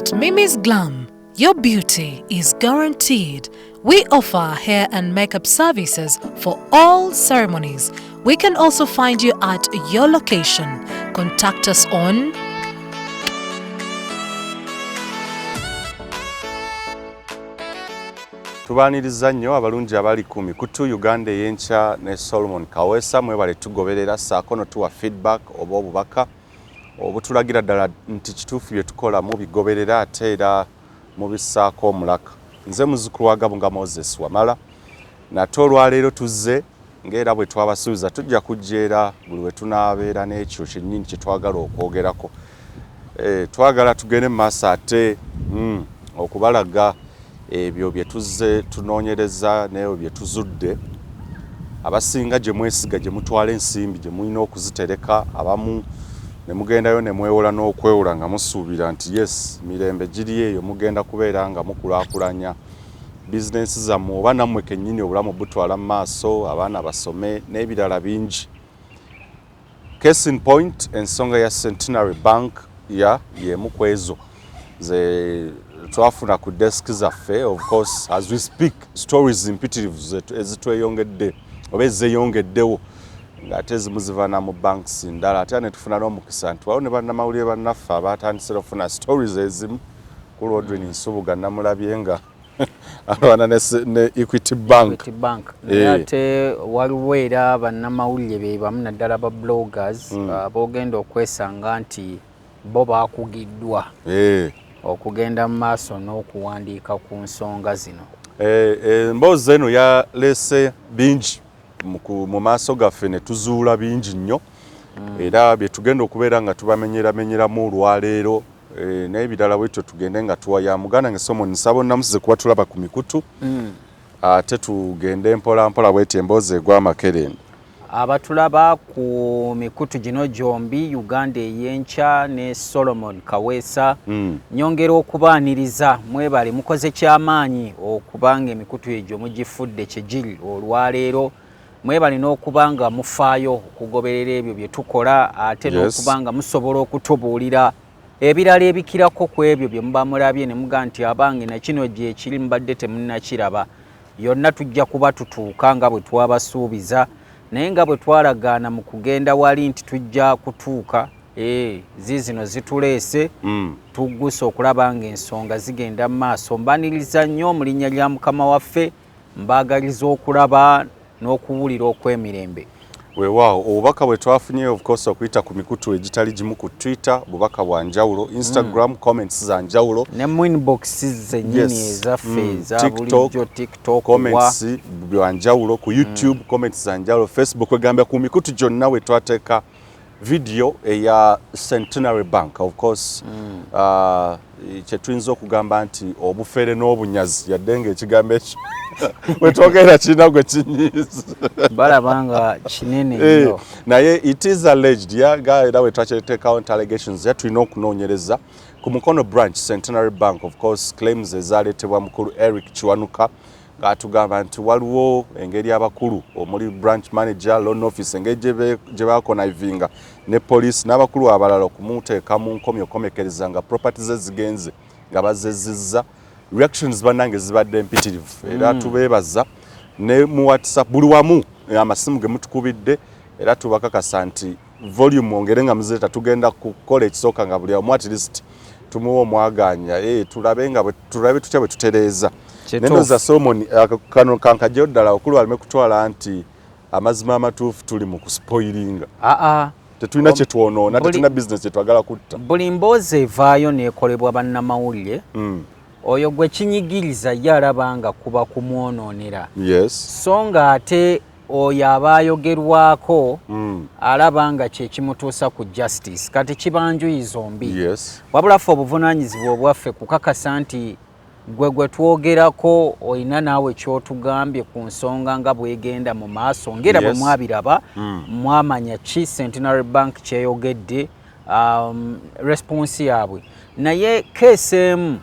At Mimi's Glam, your beauty is guaranteed. We offer hair and makeup services for all ceremonies. We can also find you at your location. Contact us on Tubaniriza nnyo abalungi abali ku mikutu Uganda ey'enkya ne Solomon Kawesa mwebale tugoberera saako no tuwa feedback oba obubaka obutulagira ddala nti kituufu bye tukola mu bigoberera ate era mu bissaako omulaka. Nze muzzukulu wa Gabunga Moses Wamala nate olwaleero tuzze ng'era bwe twabasuubiza tujja kujja buli we tunaabeera n'ekyo kyennyini kye twagala okwogerako. Twagala tugende mu maaso ate okubalaga ebyo bye tuzze tunoonyereza n'ebyo bye tuzudde abasinga gye mwesiga gye mutwala ensimbi gye mulina okuzitereka abamu ne mugendayo ne mwewola n'okwewola nga musuubira nti yes mirembe giri eyo mugenda kubeera nga mukulaakulanya bizinensi zammwe oba nammwe kennyini obulamu butwala mu maaso abaana basome n'ebirala bingi. Case in point ensonga ya Centenary Bank y'emu ku ezo ze twafuna ku desk zaffe. Of course as we speak stories imperative ezitweyongedde oba ezeyongeddewo ng'ate ezimu zivaana mu banks ndala ate ne tufuna n'omukisa nti waliwo ne bannamawulire bannaffe abatandise okufuna stories ezimu ku Lodwin Nsubuga namulabye nga alwana ne Equity Bank. Ate waliwo era bannamawulire be bamu naddala ba bloggers boogenda okwesanga nti bo baakugiddwa okugenda mu maaso n'okuwandiika ku nsonga zino. Emboozi eno yaleese bingi mu maaso gaffe ne tuzuula bingi nnyo era bye tugenda okubeera nga tubamenyeramenyeramu olwaleero n'ebirala bwetyo tugende nga tuwaya muganda ngesomo nsabo namusize kuba tulaba ku mikutu ate tugende mpola mpola bwetyo emboozi egw'amakerenda. Abatulaba ku mikutu gino gyombi Uganda ey'enkya ne Solomon Kawesa nyongera okubaaniriza mwebale mukoze kyamaanyi okubanga emikutu egyo mugifudde kye giri olwaleero mwebale n'okubanga mufaayo okugoberera ebyo bye tukola ate n'okubanga musobola okutubuulira ebirala ebikirako ku ebyo bye muba mulabye ne muga nti abange na kino gye kiri mbadde temunnakiraba yonna tujja kuba tutuuka nga bwe twabasuubiza naye nga bwe twalagaana mu kugenda wali nti tujja kutuuka zizino zituleese tugguse okulaba nga ensonga zigenda mu maaso. Mbaniriza nnyo mu linnya lya Mukama waffe mbaagaliza okulaba n'okuwulira okw'emirembe. Weewaawo obubaka bwe twafunye of course okuyita ku mikutu egitali gimu ku Twitter bubaka bwa njawulo, Instagram comments za njawulo ne mu inbox zennyini ezaffe eza bulijjo TikTok comments bwa njawulo ku YouTube comments za njawulo Facebook egambya ku mikutu gyonna we twateeka video eya Centenary Bank of course kye tuyinza okugamba nti obufere n'obunyazi yadde ng'ekigambo ekyo we twogera kirina gwe kinyiiza balabanga kinene nnyo naye it is alleged era we twakyeteekawo nti allegations tulina okunoonyereza ku Mukono branch Centenary Bank of course claims ezaaleetebwa mukulu Eric Kiwanuka ng'atugamba nti waliwo engeri abakulu omuli branch manager loan office engeri gye baakonnivinga ne police n'abakulu abalala okumuteeka mu nkomyokomekereza nga properties ezigenze nga bazezizza. Reactions bannange zibadde empitirivu era tubeebaza ne mu WhatsApp buli wamu amasimu ge mutukubidde era tubakakasa nti volume ongere nga muzeta tugenda kukola ekisooka nga buli wamu at least tumuwa omwaganya tulabe nga tulabe tutya bwe tutereeza nendo za Solomon kano kankajyo ddala okulu alime kutwala nti amazima amatuufu tuli mu kuspoilinga tetulina kye twonoona tetulina business kye twagala kutta. Buli mboozi evaayo n'ekolebwa bannamawulire oyo gwe kinyigiriza ye alabanga kuba kumwonoonera so nga ate oyo abaayogerwako alabanga kye kimutuusa ku justice kati kibanjuyi zombi wabulaffe obuvunaanyizibwa obwaffe kukakasa nti gwe twogerako olina naawe kyotugambye ku nsonga nga bwegenda mu maaso ngera bwe mwabiraba mwamanya ki Centenary Bank kyeyogedde response yaabwe naye keesi emu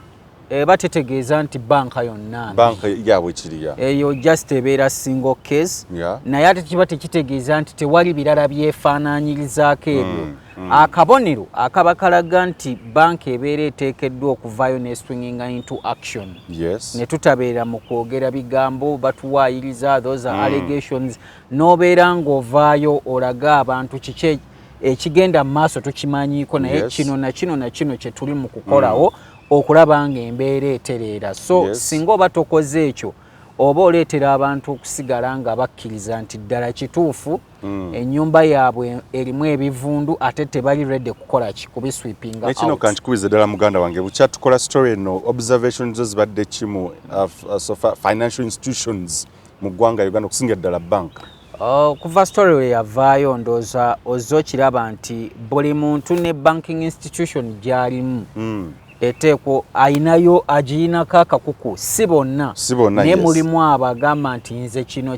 batetegeeza nti banka yonna banka yaabwe kiriya eyo just ebeera single case naye ate kiba tekitegeeza nti tewali birala byefaanaanyirizaako ebyo akabonero akaba kalaga nti banka ebeera eteekeddwa okuvaayo n'eswinginga into action ne tutabeera mu kwogera bigambo batuwaayiriza those are allegations n'obeera ng'ovaayo olaga abantu kiki ekigenda mu maaso tukimanyiiko naye kino na kino kye tuli mu kukolawo okulaba ng'embeera etereera so singa oba tokoze ekyo oba oleetera abantu okusigala nga bakkiriza nti ddala kituufu ennyumba yaabwe erimu ebivundu ate tebali redde kukola kubisweepinga out. Ekino kankikubize ddala muganda wange bukyatukola story eno observations zibadde kimu financial institutions mu ggwanga Uganda okusinga ddala banka kuva story we yavaayo ndooza ozza okiraba nti buli muntu ne banking institution gy'alimu eteekwa ayinayo agirinako akakuku si bonna naye mulimu abagamba nti nze kino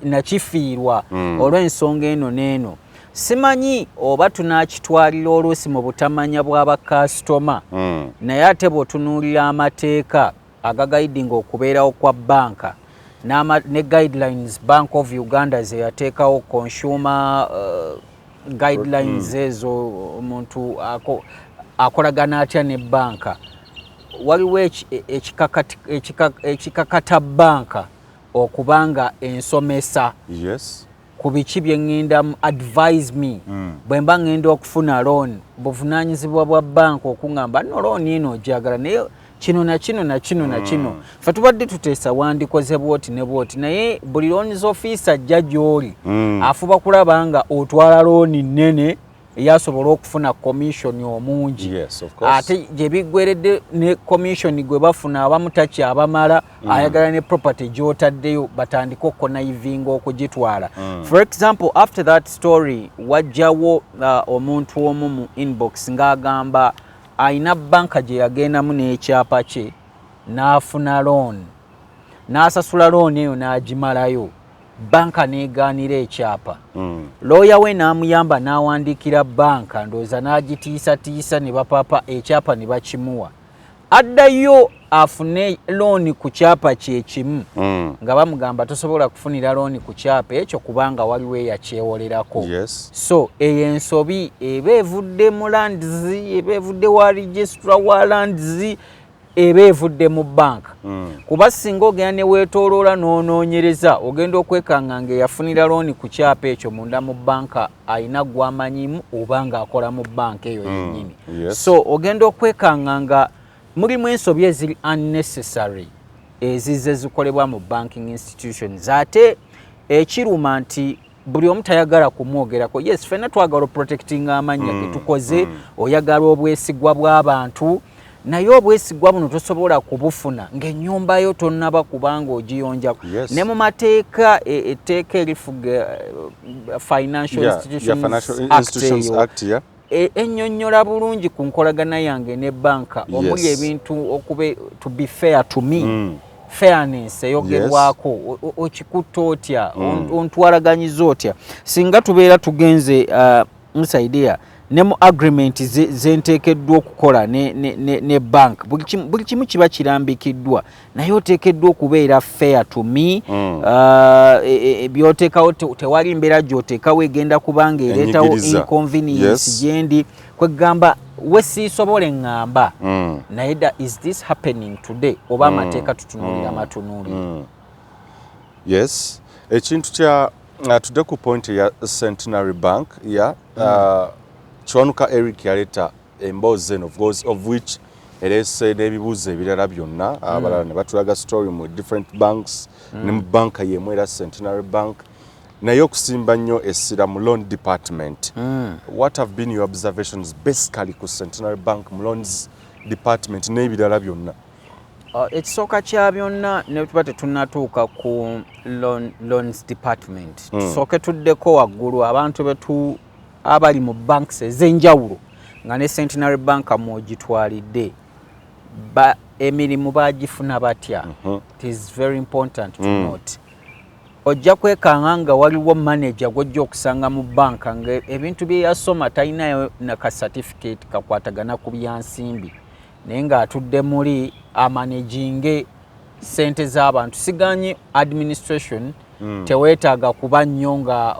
nakifiirwa olw'ensonga eno n'eno simanyi oba tunaakitwalira oluusi mu butamanya bw'abakasitoma naye ate bw'otunuulira amateeka agagaidinga okubeerawo kwa banka ne guidelines Bank of Uganda ze yateekawo consumer guidelines ezo omuntu akolagana atya ne banka waliwo ekikakata banka okubanga ensomesa ku biki bye ngenda advise me bwe mba ngenda okufuna loan buvunaanyizibwa bwa banka okungamba no loan eno ojagala naye kino na kino fe tubadde tuteesa wandikoze bwoti ne bwoti naye buli loans officer ajja gy'oli afuba kulaba nga otwala loan nnene yasobola okufuna commission omungi ate gye biggweredde ne commission gwe bafuna abamu takyabamala ayagala ne property gy'otaddeyo batandika okukonaivinga okugitwala for example after that story wajjawo omuntu omu mu inbox ng'agamba ayina banka gye yagendamu n'ekyapa kye n'afuna loan n'asasula loan eyo n'agimalayo banka neegaanira ekyapa looya we n'amuyamba n'awandiikira banka ndowooza n'agitiisatiisa ne bapapa ekyapa ne bakimuwa addayo afune looni ku kyapa kyekimu nga bamugamba tosobola kufunira looni ku kyapa ekyo kubanga waliwo eyakyewolerako so eyo ensobi eba evudde mu lands eba evudde wa registra wa lands eba evudde mu banka kuba singa ogenda ne weetooloola n'onoonyereza ogenda okwekanga nga eyafunira looni ku kyapa ekyo munda mu banka ayina gw'amanyimu oba ng'akola mu banka eyo yennyini so ogenda okwekanga nga mulimu ensobi eziri unnecessary ezize zikolebwa mu banking institutions ate ekiruma nti buli omu tayagala kumwogerako yes fenna twagala protectinga amannya ge tukoze oyagala obwesigwa bw'abantu naye obwesigwa buno tosobola kubufuna ng'ennyumba yo tonnaba kubanga ogiyonjako ne mu mateeka etteeka erifuga Financial Institutions Act ennyonnyola bulungi ku nkolagana yange ne banka omuli ebintu okube to be fair to me fairness eyogerwako okikutta otya ontwalaganyiza otya singa tubeera tugenze nsaidia ne mu agreement zenteekeddwa okukola ne bank buli kimu kiba kirambikiddwa naye oteekeddwa okubeera fair to me byoteekawo tewali mbeera gy'oteekawo egenda kubanga ereetawo inconvenience gyendi kwegamba we siisobole ngamba naye is this happening today oba amateeka tutunuulira matunuulira yes ekintu kya tudde ku point ya Centenary Bank Kiwanuka Eric yaleeta emboozi eno of which ereese n'ebibuuzo ebirala byonna abalala ne batulaga story mu different banks ne mu banka y'emu era Centenary Bank naye okusimba nnyo essira mu loan department what have been your observations basically ku Centenary Bank mu loans department n'ebirala byonna ekisooka kya byonna ne tuba tetunnatuuka ku loans department tusooke tuddeko waggulu abantu betu abali mu banks ez'enjawulo nga ne Centenary Bank mwogitwalidde emirimu bagifuna batya it is very important to note ojja kwekanga nga waliwo manager gw'ojja okusanga mu banka nga ebintu bye yasoma talinayo naka certificate kakwatagana ku byansimbi naye ng'atudde muli amanaginge ssente z'abantu. Siganye administration teweetaaga kuba nnyo nga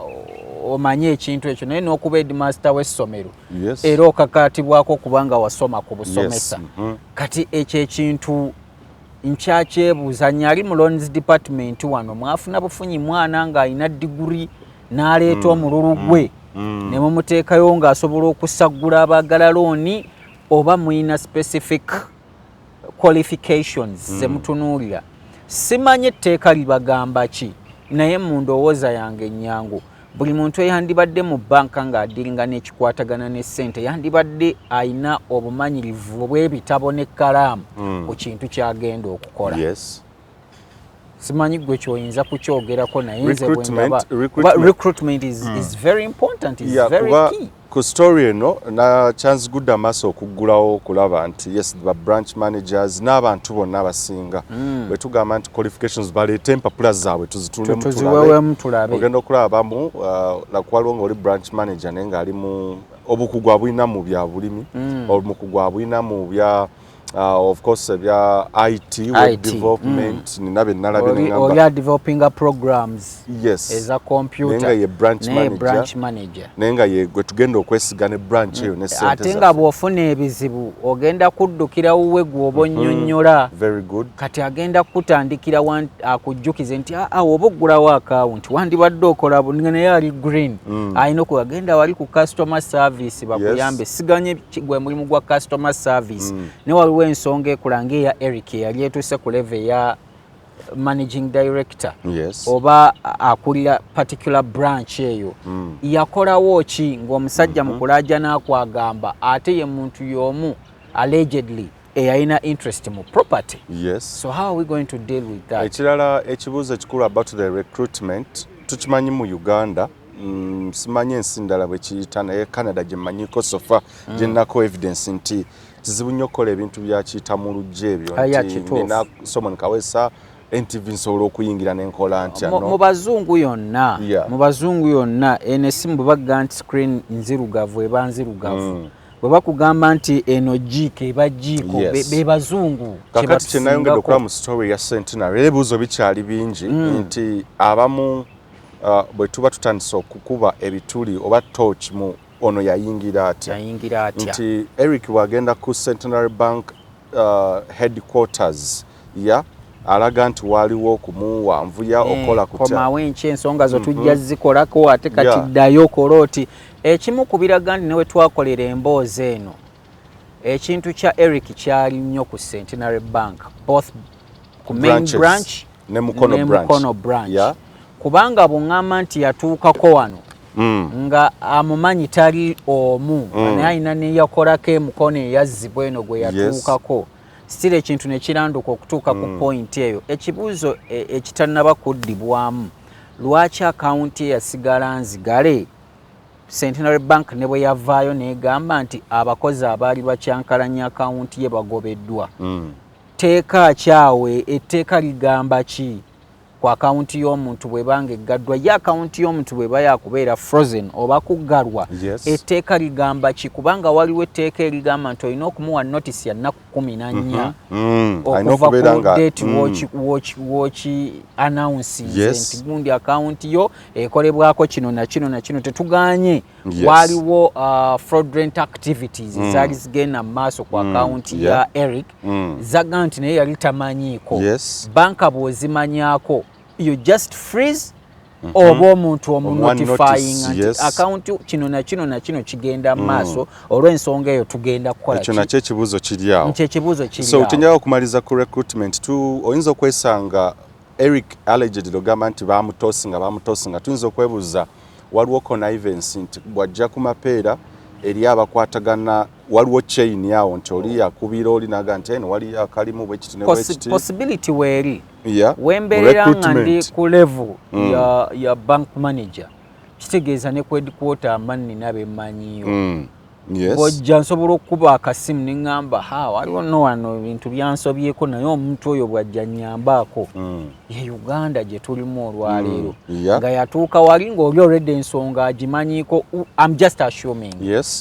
omanye ekintu ekyo, naye n'okuba headmaster w'essomero era okakatibwako kubanga wasoma ku busomesa. Kati ekyo ekintu nkyakyebuuza, nyali mu loans department wano, mwafuna bufunyi mwana ng'alina diguri n'aleeta omululu gwe ne mumuteekayo ng'asobola okusaggula abaagala looni, oba muyina specific qualifications ze mutunuulira? Simanyi etteeka libagamba ki, naye mu ndowooza yange ennyangu buli muntu eyandibadde mu banka ng'adiringa n'ekikwatagana n'essente yandibadde ayina obumanyirivu obw'ebitabo n'ekkalaamu ku kintu ky'agenda okukola. Simanyi gwe kyoyinza kukyogerako, naye nze bwe ndaba recruitment is very important, is very key. Ku story eno nakyanzigudde amaaso okuggulawo okulaba nti yes ba branch managers n'abantu bonna abasinga bwe tugamba nti qualifications baleete empapula zaabwe tuzitunemu tulabe. Ogenda okulaba abamu nakuwaliwo nga oli branch manager naye ng'ali mu obukugu abulina mu bya bulimi, obukugu abulina mu bya of course bya IT, web development, ninabe nalabye ngamba developing programs eza computer nenga ye branch manager nenga ye gwe tugenda okwesiga ne branch eyo ne center ate nga bw'ofuna ebizibu ogenda kuddukira wuwe gw'obonnyonnyola. Very good. Kati agenda kutandikira akujjukize nti oba oggulawo account wandibadde okola naye ali green, ayina okugenda wali ku customer service bakuyambe. Siganye gwe mulimu gwa customer service ne waliwo ensonga ekulanga eya Eric yali etuuse ku level ya managing director oba akulira particular branch eyo yakolawo ki ng'omusajja mukulaja n'akwagamba ate ye muntu y'omu allegedly eyalina interest mu property. So how are we going to deal with that? Ekirala ekibuuzo ekikulu about the recruitment tukimanyi mu Uganda, simanyi ensi ndala bwe kiyita, naye Canada gye mmanyiko sofa gye nnako evidence nti kizibu nnyo okukola ebintu byakiyita mu luggi ebyo nti nina Solomon Kaweesa NTV nsobola okuyingira n'enkola ntya mu bazungu yonna mu bazungu yonna eno essimu bwe bagamba nti screen nzirugavu eba nzirugavu bwe bakugamba nti eno jiiko eba jiiko be bazungu. Kakati kye nayongedde okukola mu story ya Centenary ebibuuzo bikyali bingi nti abamu bwe tuba tutandise okukuba ebituli oba torch mu ono yayingira atya nti Eric wagenda ku Centenary Bank headquarters alaga nti waliwo okumuwanvuya okola kutya komawe enki ensonga zo tujja zikolako ate kati ddayo kola oti. Ekimu ku biraga nti newe twakolera emboozi eno ekintu kya Eric kyali nnyo ku Centenary Bank both ku main branch ne Mukono branch kubanga bw'ŋŋamba nti yatuukako wano nga amumanyi tali omu naye alina neyakolako Emukono eyazzibwa eno gwe yatuukako still ekintu ne kiranduka okutuuka ku point eyo. Ekibuuzo ekitannaba kuddibwamu lwaki akawunti eyasigala nzigale? Centenary Bank ne bwe yavaayo negamba nti abakozi abaali bakyankalanya akawunti ye bagobeddwa. Teeka akyawe etteeka ligamba ki ku akawunti y'omuntu bw'ebanga eggaddwa? Ye akawunti y'omuntu bw'eba yakubeera frozen oba kuggalwa etteeka ligamba ki? Kubanga waliwo etteeka erigamba nti olina okumuwa notice ya nnaku 14 okuva ku date woki announces nti gundi akawunti yo ekolebwako kino na kino na kino. Tetuganye waliwo fraudulent activities ezaali zigenda mu maaso ku akawunti ya Eric zaga nti naye yali tamanyiiko. Banka bw'ozimanyako you just freeze oba omuntu omunotifying nti account kino na kino na kino kigenda maaso olw'ensonga eyo tugenda kukola ekyo nakyo ekibuuzo kiri awo. So tenyawo okumaliza ku recruitment oyinza okwesanga Eric allegedly ogamba nti bamutosinga tuyinza okwebuuza waliwo connivance nti bwajja ku mapeera eri abakwatagana waliwo chain yawo nti oli yakubira oli naga nti eno wali akalimu bwekiti ne bwekiti possibility weeri wembeerera nga ndi ku level ya bank manager kitegeeza ne ku headquarter amanni nabemmanyiyo bwojja nsobola okukuba akasimu ne ŋŋamba waliwo no wano ebintu byansobyeko naye omuntu oyo bwajja nnyambaako ye Uganda gye tulimu olwaleero nga yatuuka wali ng'oli already ensonga agimanyiiko. I'm just assuming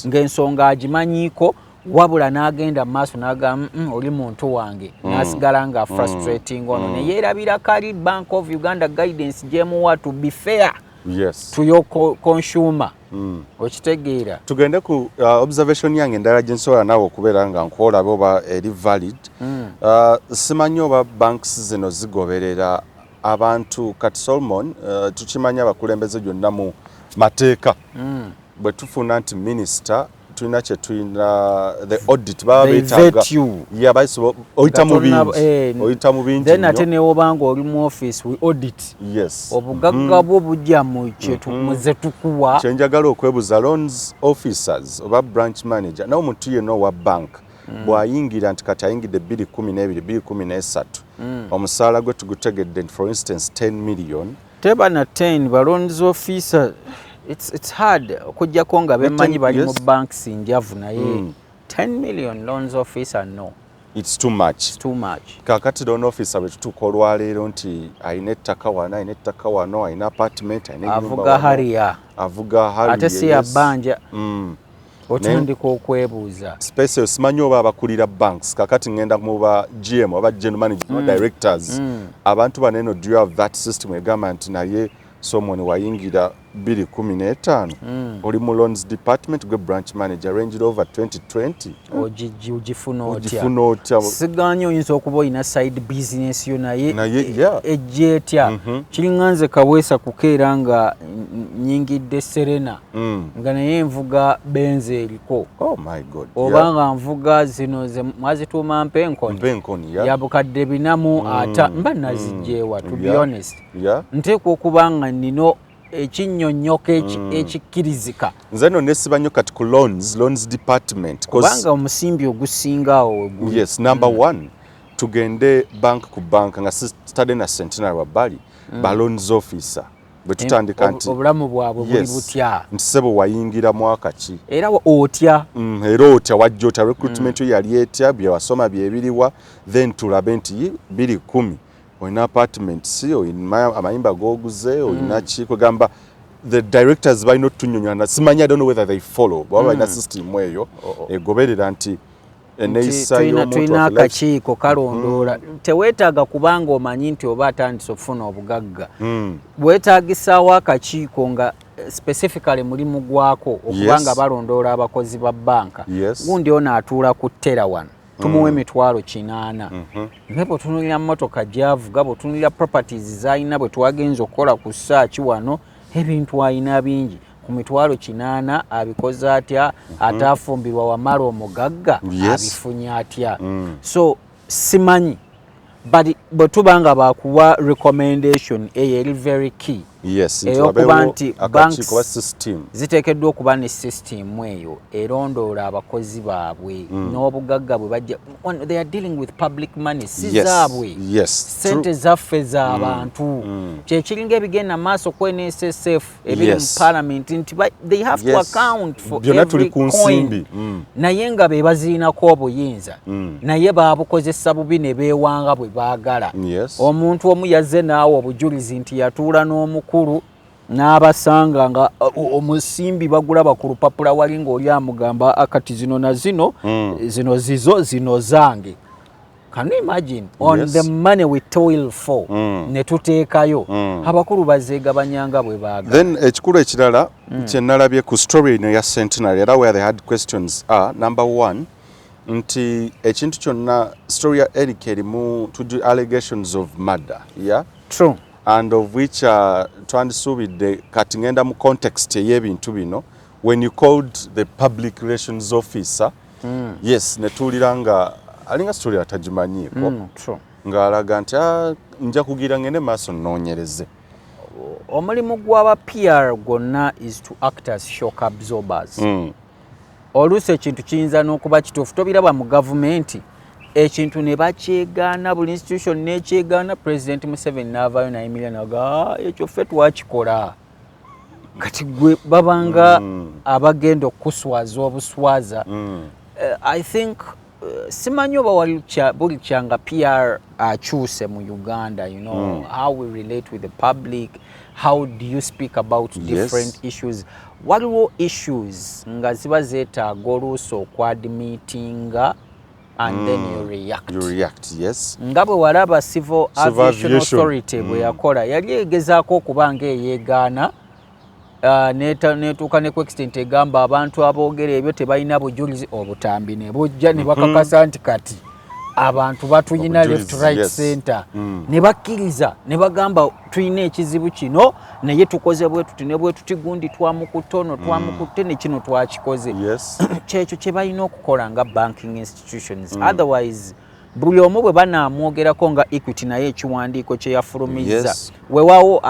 ng'ensonga agimanyiiko wabula n'agenda maaso n'agamba oli muntu wange n'asigala nga frustrating ono ne yeerabira kali Bank of Uganda guidance gyemuwa to be fair to your consumer. Okitegeera tugende ku observation yange endala gye nsobola naawe okubeera nga nkwolaba oba eri valid. Simanyi oba banks zino zigoberera abantu kati Solomon tukimanyi abakulembeze gyonna mu mateeka bwe tufuna nti minisita tulina kye tulina the audit baba beetaaga oyita mu bingi then ate neobanga oli mu office we audit obugagga bwo bujja mu ze tukuwa kyenjagala okwebuza loans officers oba branch manager nawe omuntu yenna owa bank bw'ayingira nti kati ayingidde 2012 2013 omusaala gwe tugutegedde for instance 10 million teba na 10 ba loans officer it's hard okujjako nga bemanyi bali mu banks njavu naye 10 million loans officer no it's too much kakati loan officer bwe tutuuka olwaleero nti ayina ettaka wano ayina ettaka wano ayina apartment ayina avuga hariya ate si yabbanja otandika okwebuuza space eyo simanyi oba abakulira banks kakati ngenda mu ba GM oba general management directors abantu baneno do you have that system egamba nti naye someone wayingira 2015 oli mu loans department gwe branch manager range over 2020 ojifuna otya siganya oyinza okuba oyina side business yo naye ejjetya kiringanze Kaweesa kukeera nga nyingidde Serena nga naye nvuga benze eriko obanga nvuga zino mwazituuma mpenkoni yabukadde binamu ata mba nazijjeewa to be honest nteekwa okubanga nino ekinnyonnyoka ekikkirizika nze no nesiba nnyo kati ku loans department kubanga omusimbi ogusingawo yes number one tugende bank ku bank nga sitade na Centenary wabbali ba loans officer bwe tutandika nti obulamu bwabwe buli butya nti sebo wayingira mwaka ki era otya wajja otya recruitment yali etya bye wasoma bye biriwa then tulabe nti 2010 oyina apartment si oyina amayimba goguze oyina ki kwegamba the directors balina otunyonyana simanyi I don't know whether they follow baba balina system eyo egoberera nti eneeyisa y'omuntu tulina akakiiko kalondoola teweetaaga kubanga omanyi nti oba atandise okufuna obugagga bwetaagisaawo akakiiko nga specifically mulimu gwako okubanga balondoola abakozi ba banka gundi ono atuula ku ttera wano tumuwe emitwalo 80 naye bwe tunulira mmotoka gy'avuga bwe tunulira properties z'alina bwe twagenza okukola ku ssaaki wano ebintu alina bingi ku mitwalo 80 abikoze atya ate afumbirwa wamala omugagga abifunye atya so simanyi but bwe tuba nga bakuwa recommendation eyo eri very key eyokuba nti banks ziteekeddwa okuba ne system eyo erondoola abakozi baabwe n'obugagga bwe bajja they are dealing with public money si zaabwe sente zaffe z'abantu kyekiringa ebigenda maaso ku NSSF ebiri mu parliament nti they have to account for every coin naye nga be bazirinako obuyinza naye baabukozesa bubi ne beewanga bwe baagala omuntu omu yazze naawe obujulizi nti yatuula n'omukulu n'abasanga nga omusimbi bagulaba ku lupapula wali ng'oli amugamba akati zino na zino zino zizo zino zange. Can you imagine on the money we toil for ne tuteekayo abakulu bazeegabanyanga bwe baaga. Then ekikulu ekirala kye nalabye ku story eno ya Centenary era where they had questions are number one nti ekintu kyonna story ya Eric erimu to allegations of murder True. And of which twandisuubidde kati ngenda mu context ey'ebintu bino when you called the public relations officer yes ne tuwulira nga alinga story atagimanyiiko ng'alaga nti nja kugira ngende maaso nnoonyereze. Omulimu gw'aba PR gwonna is to act as shock absorbers. Oluusi ekintu kiyinza n'okuba kituufu tobiraba mu gavumenti ekintu ne bakyegaana buli institution n'ekyegaana President Museveni n'avaayo n'ayimira n'aga ekyo ffe twakikola kati gwe babanga abagenda okuswaza obuswaza. I think simanyi oba wali buli kyanga PR akyuse mu Uganda, you know, how we relate with the public, how do you speak about different issues. waliwo issues nga ziba zeetaaga oluusi okwadmitinga and then you react. Yes. Nga bwe walaba Civil Aviation Authority bwe yakola yali egezaako okuba ng'eyeegaana netuuka ne ku extent egamba abantu aboogera ebyo tebalina bujulizi obutambi ne bujja ne bakakasa nti kati abantu batuyina left right center ne bakkiriza ne bagamba tuyina ekizibu kino naye tukoze bwe tuti ne bwe tuti gundi twamukutono twamukutte ne kino twakikoze kyekyo kye balina okukola nga banking institutions otherwise buli omu bwe banaamwogerako nga Equity naye ekiwandiiko kye yafulumizza weewaawo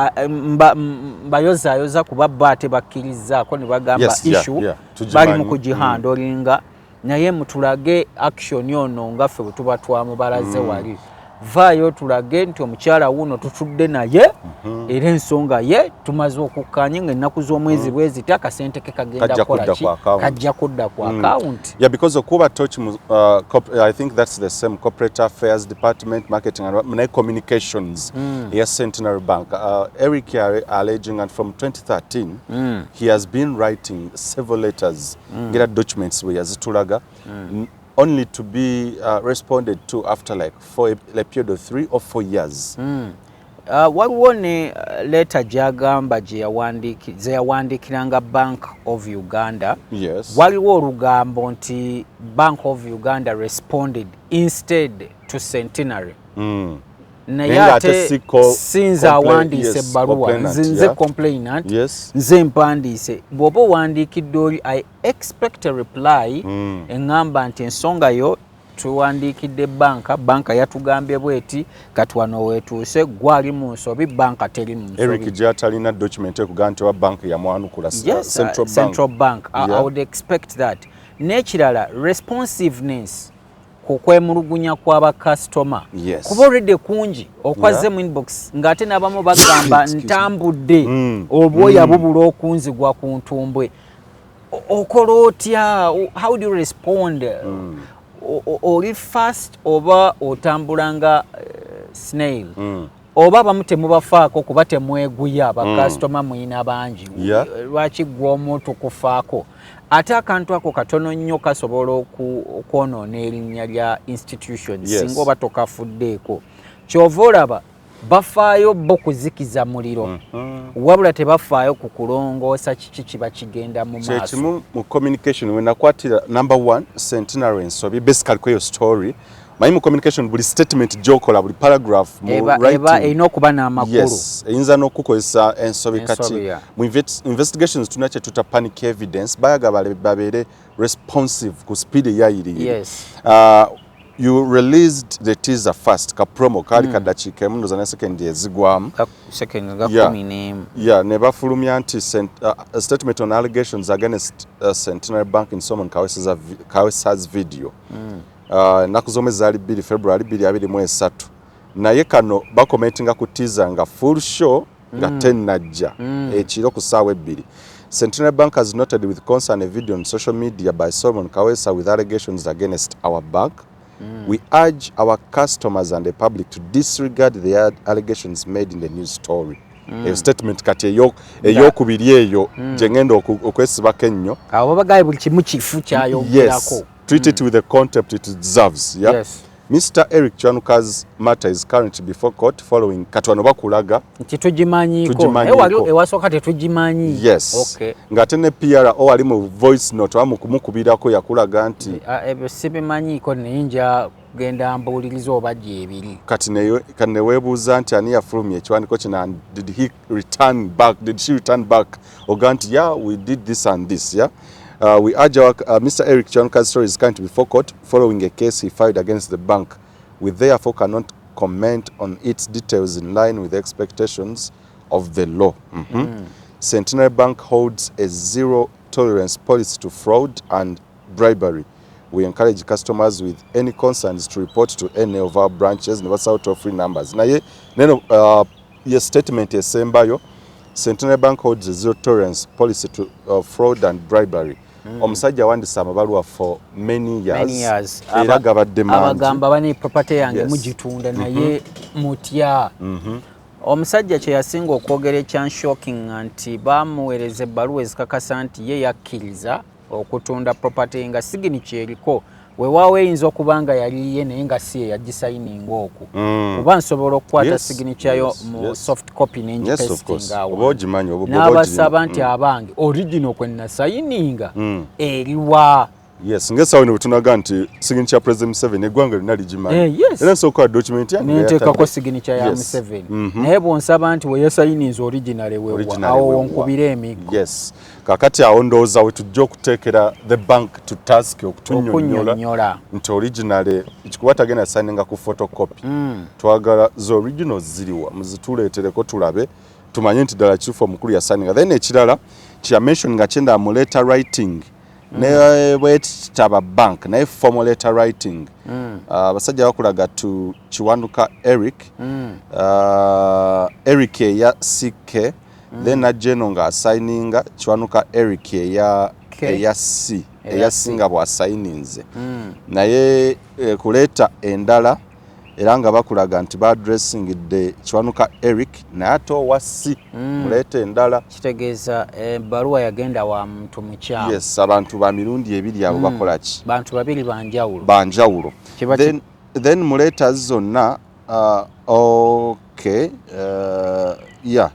mbayozaayoza kuba bo ate bakkirizaako ne bagamba issue bali mu kugihandolinga naye mutulage action ono nga ffe bwe tuba twamubalaze wali vaayo tulage nti omukyala wuno tutudde naye era ensonga ye tumaze okukkaanya ng'ennaku z'omwezi bwezita akasente ke kagenda kukola ki kajja kudda ku account. Yeah, because okuba touch I think that's the same corporate affairs department, marketing and communications yes, Centenary Bank. Eric alleging and from 2013 he has been writing several letters get documents we yazitulaga only to be responded to after like a period of 3 or 4 years. Waliwo ne letter gyagamba ze yawandikiranga Bank of Uganda. Yes. Waliwo olugambo nti Bank of Uganda responded instead to Centenary. Naye ate sinze awandiise ebbaluwa nze complainant nze mpandiise bw'oba owandiikidde oli I expect a reply eŋŋamba nti ensonga yo tuwandiikidde banka yatugambye bweti kati wano weetuuse gwali mu nsobi banka teri mu nsobi. Eric gyatalina document ekuga nti wa banka yamwanukula Central Bank. I would expect that. N'ekirala responsiveness kukwemulugunya kw'aba customer kuba already kungi okwaze mu inbox ng'ate n'abamu bagamba ntambudde obwoya bubula okunzigwa ku ntumbwe okola otya how do you respond oli fast oba otambulanga snail oba abamu temubafaako kuba temweguya aba customer muyina bangi lwaki gw'omu tukufaako ate akantu ako katono nnyo kasobola okwonoona erinnya lya institutions singa oba tokafuddeeko kyova olaba bafaayo bo kuzikiza muliro wabula tebafaayo ku kulongoosa kiki kiba kigenda mu maaso. Kyekimu mu communication we nakwatira number 1 Centenary ensobi basically kweyo story manyi mu communication buli statement gyokola buli paragraph mu writing erina okuba n'amakulu eyinza n'okukozesa ensobi kati mu investigations tuna kye tuta panic evidence bayaga babeere responsive ku speed eyayiriire. You released the teaser first ka promo kali kadakiika emu ndoza ne second ezigwamu ne bafulumya nti statement on allegations against Centenary Bank in Solomon Kawesa's video ennaku z'omwezi zaali 2 February 2023 naye kano bakomentinga ku teaser nga full show nga 10 najja ekiro ku ssaawa 2. Centenary Bank has noted with concern a video on social media by Solomon Kawesa with allegations against our bank. We urge our customers and the public to disregard the allegations made in the news story. A statement kati eyokubiri eyo gyengenda okwesibako ennyo. Abo bagaye buli kimu kifu kyayogerako. Treat it with the contempt it deserves. Mr. Eric Chwanuka's matter is currently before court following katwano bakulaga nti tugimanyiko ewasooka tetugimanyi. Ng'ate ne PR wali mu voice note wamukumukubirako yakulaga nti ebyo sibimanyiiko naye nja kugenda mbuuliriza oba gyebiri. Kati ne weebuuza nti ani yafulumya ekiwandiiko kino did she return back oga nti we did this and this. We urge our Mr. Eric Chwanuka's story is currently before court following a case he filed against the bank. We therefore cannot comment on its details in line with the expectations of the law. Centenary Bank holds a zero tolerance policy to fraud and bribery. We encourage customers with any concerns to report to any of our branches and what's out of free numbers. Naye neno your statement esembayo Centenary Bank holds a zero tolerance policy to fraud and bribery. Omusajja wandisa amabaluwa for many years. Era gabadde mangi. Abagamba bani property yange mugitunda naye mutya. omusajja kye yasinga okwogera ekyanshocking nti bamuweereza ebbaluwa ezikakasa nti ye yakkiriza okutunda property nga signature eriko weewaawo eyinza okuba nga yali ye naye nga si ye yagisayininga okwo kuba nsobola okukwata signature yo mu soft copy nenjipestinga awo n'abasaba nti abange original kwe nasayininga eriwa. Yes, ngesa wino tunaga nti signature President Museveni eggwanga lina ligimanyi. Era nsooka document yange nenteekako signature ya Museveni. Naye bw'onsaba nti we yasayininze original wewa awo nkubira emiggo. Yes. Kakati awo ndowooza we tujja okuteekera the bank to task okutunnyonnyola nti original ekikuba tagenda sayininga ku photocopy. Twagala zo originals ziriwa muzituleetereko tulabe tumanye nti ddala kifo omukulu yasayininga. Then ekirala kya mention nga kyenda mu letter writing ne bwetaba bank naye formal letter writing basajja bakulaga tu Kiwanuka Eric Eric ya CK then ajeno nga assigninga Kiwanuka Eric ya C eyasinga bwa signinze naye kuleta endala era nga bakulaga nti ba addressing de Kiwanuka Eric nato wa C mulete endala kitegeeza baluwa yagenda wa muntu mukyamu. Yes, abantu ba mirundi ebiri abo bakola ki bantu babiri banjawulo then muleta zonna okay yeah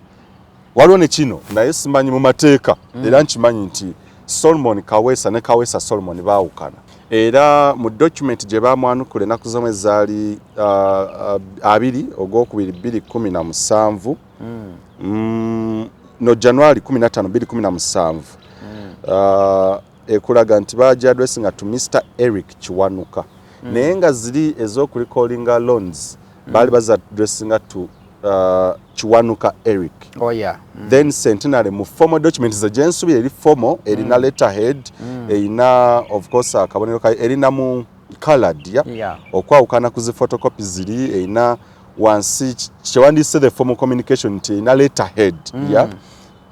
waliwo ne kino naye simanyi mu mateeka era nkimanyi nti Solomon Kaweesa ne Kaweesa Solomon baawukana era mu document gye bamwanukula ennaku zomwe zaali 2 Ogwokubiri 2017 no January 15 2017 ekulaga nti baja addressinga to Mr. Eric Kiwanuka naye nga ziri ez'okurecallinga loans baali baza addressinga to Kiwanuka Eric. Then Centenary mu formal documents za jensubi eri formal erina letterhead erina of course akabonero ka erina mu colored okwawukana ku zi photocopy ziri erina wansi kyewandise the formal communication nti erina letterhead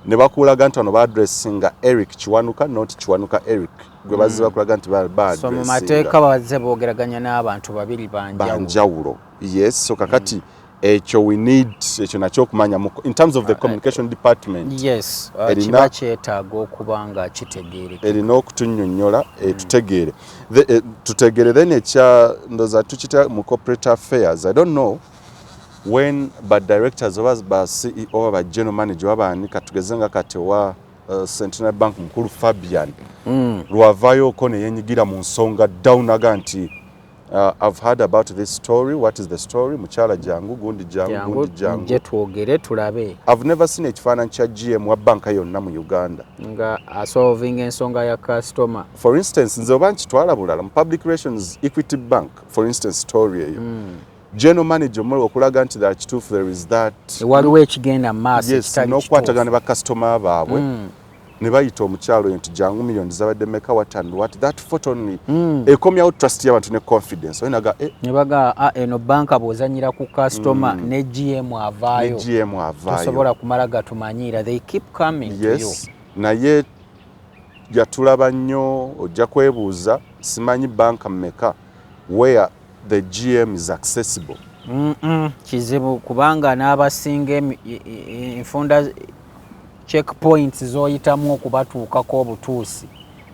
ne bakulaga nti ono ba addressinga Eric Kiwanuka not Kiwanuka Eric gwe bazze bakulaga nti ba so mu mateeka bazze boogeraganya n'abantu babiri banjawulo. Yes, so kakati ekyo we need ekyo nakyo okumanya in terms of the communication department. Yes, kiba kyetaaga okuba nga kitegeereka erina okutunnyonnyola tutegeere tutegeere then ekya ndoza tukita mu corporate affairs. I don't know when but directors oba CEO oba general manager wabaanika tugeze nga kati wa Centenary Bank mukulu Fabian lwavaayo ko ne yenyigira mu nsonga dawunaga nti I've heard about this story. What is the story? Muchala jangu gundi jangu je twogere tulabe. I've never seen ekifaananyi kya GM wa banka yonna mu Uganda nga solving ensonga ya customer. For instance nze oba nkitwala bulala mu public relations Equity Bank for instance story eyo general manager omuli okulaga nti that kituufu there is that waliwo ekigenda maaso ekitali n'okukwatagana ne bakasitoma baabwe ne bayita omukyalo nti jangu million zabadde meka what and what that photo only ekomyawo trust y'abantu ne confidence oyinaga ne baga eno banka bw'ozanyira ku customer ne GM avaayo tosobola kumala gatumanyira they keep coming to you. Naye yatulaba nnyo ojja kwebuuza simanyi banka mmeka where the GM is accessible. Kizibu kubanga n'abasinga enfunda checkpoints zoyitamu okubatuukako obutuusi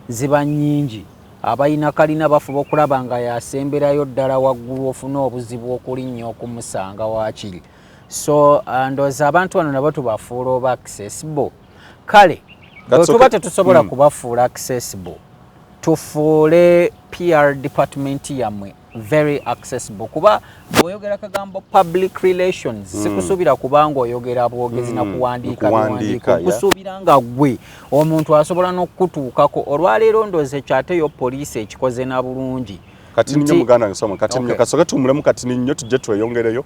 ziba nnyingi. Abalina kalina bafuba okulaba nga yasemberayo ddala waggulu ofuna obuzibu okulinnya okumusanga waakiri. So ndowooza abantu bano nabo tubafuula oba accessible. Kale bwe tuba tetusobola kubafuula accessible tufuule PR department yammwe very accessible kuba bw'oyogera kagambo public relations sikusuubira kubanga oyogera bwogezi na kuwandiika kusuubira nga gwe omuntu asobola n'okutuukako olwaleero ndowooza ekyateyo poliisi ekikoze na bulungi kati nnyo muganda wange somo kati nnyo kasoke tumulemu kati nnyo tujje tweyongereyo.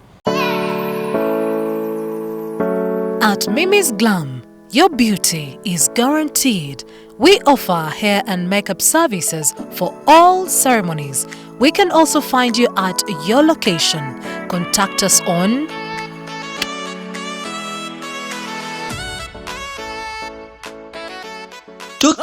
At Mimi's Glam, your beauty is guaranteed. We offer hair and makeup services for all ceremonies. We can also find you at your location. Contact us on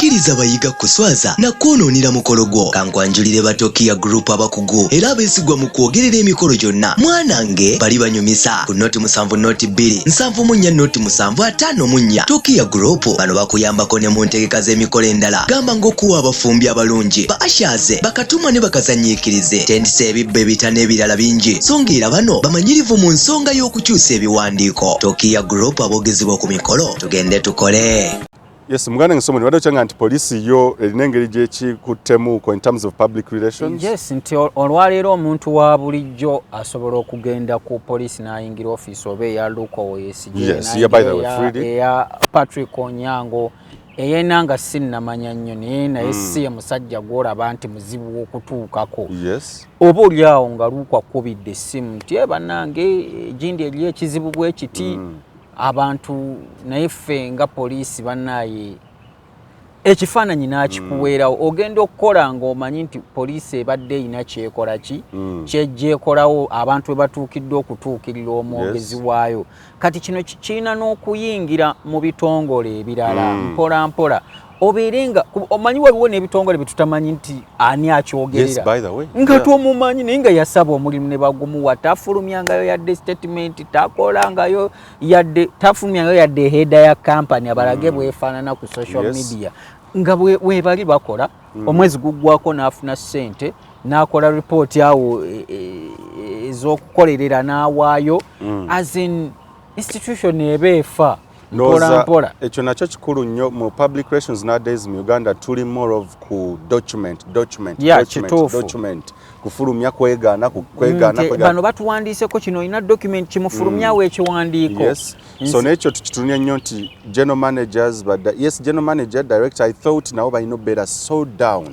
tokkiriza bayiga kuswaza na kwonoonera mukolo gwo. Kankwanjulire Batokia Group abakugu era abeesigwa mu kwogerera emikolo gyonna. Mwanange bali banyumisa ku noti 7 noti 2 7 noti 7 Tokia Group bano bakuyambako ne mu ntegeka z'emikolo endala. Gamba ng'okuwa abafumbi abalungi baashaze bakatumwa ne bakazanyiikirize tendisa ebibbe bitane ebirala bingi. Songeera bano bamanyirivu mu nsonga y'okukyusa ebiwandiiko. Tokia Group abogezebwa ku mikolo tugende tukole. Yes, muganda nsomo ni wadochanga nti police yo elinengeri gye kuttemuuko in terms of public relations. Yes, nti olwaleero omuntu wa bulijjo asobola okugenda ku police n'ayingira office oba eya Luko Wesigye. Yes, yeah, by the way, Freddie. Eya Patrick Onyango eyenanga sinnamanya nnyo naye si musajja gw'olaba nti muzibu w'okutuukako. Yes. Oba oli awo nga Luko akubidde essimu nti bannange egindi eri ekizibu bwe kiti. Abantu naye ffe nga poliisi bannaye ekifaananyi n'akikuweerawo ogenda okukola ng'omanyi nti poliisi ebadde erina kyekola ki kyejjeekolawo abantu we batuukiddwe okutuukirira omwogezi waayo. Kati kino kirina n'okuyingira mu bitongole ebirala mpola mpola obeere nga omanyi waliwo n'ebitongole bye tutamanyi nti ani akyogerera nga tumumanyi naye nga yasaba omulimu ne bagumuwa tafulumyangayo yadde statement takolangayo yadde tafulumyangayo yadde header ya company abalage bwefaanana ku social media nga we bali bakola omwezi guggwako n'afuna ssente n'akola report awo ez'okukolerera n'awaayo as in institution ebeefa. Noza ekyo nakyo kikulu nnyo mu public relations nowadays mu Uganda tuli more of ku document kufulumya kwegaana bano batuwandiiseko kino ina document kimufulumyawo ekiwandiiko. Yes. So nekyo tukitunya nnyo nti general managers general manager director I thought nabo balina better slow down.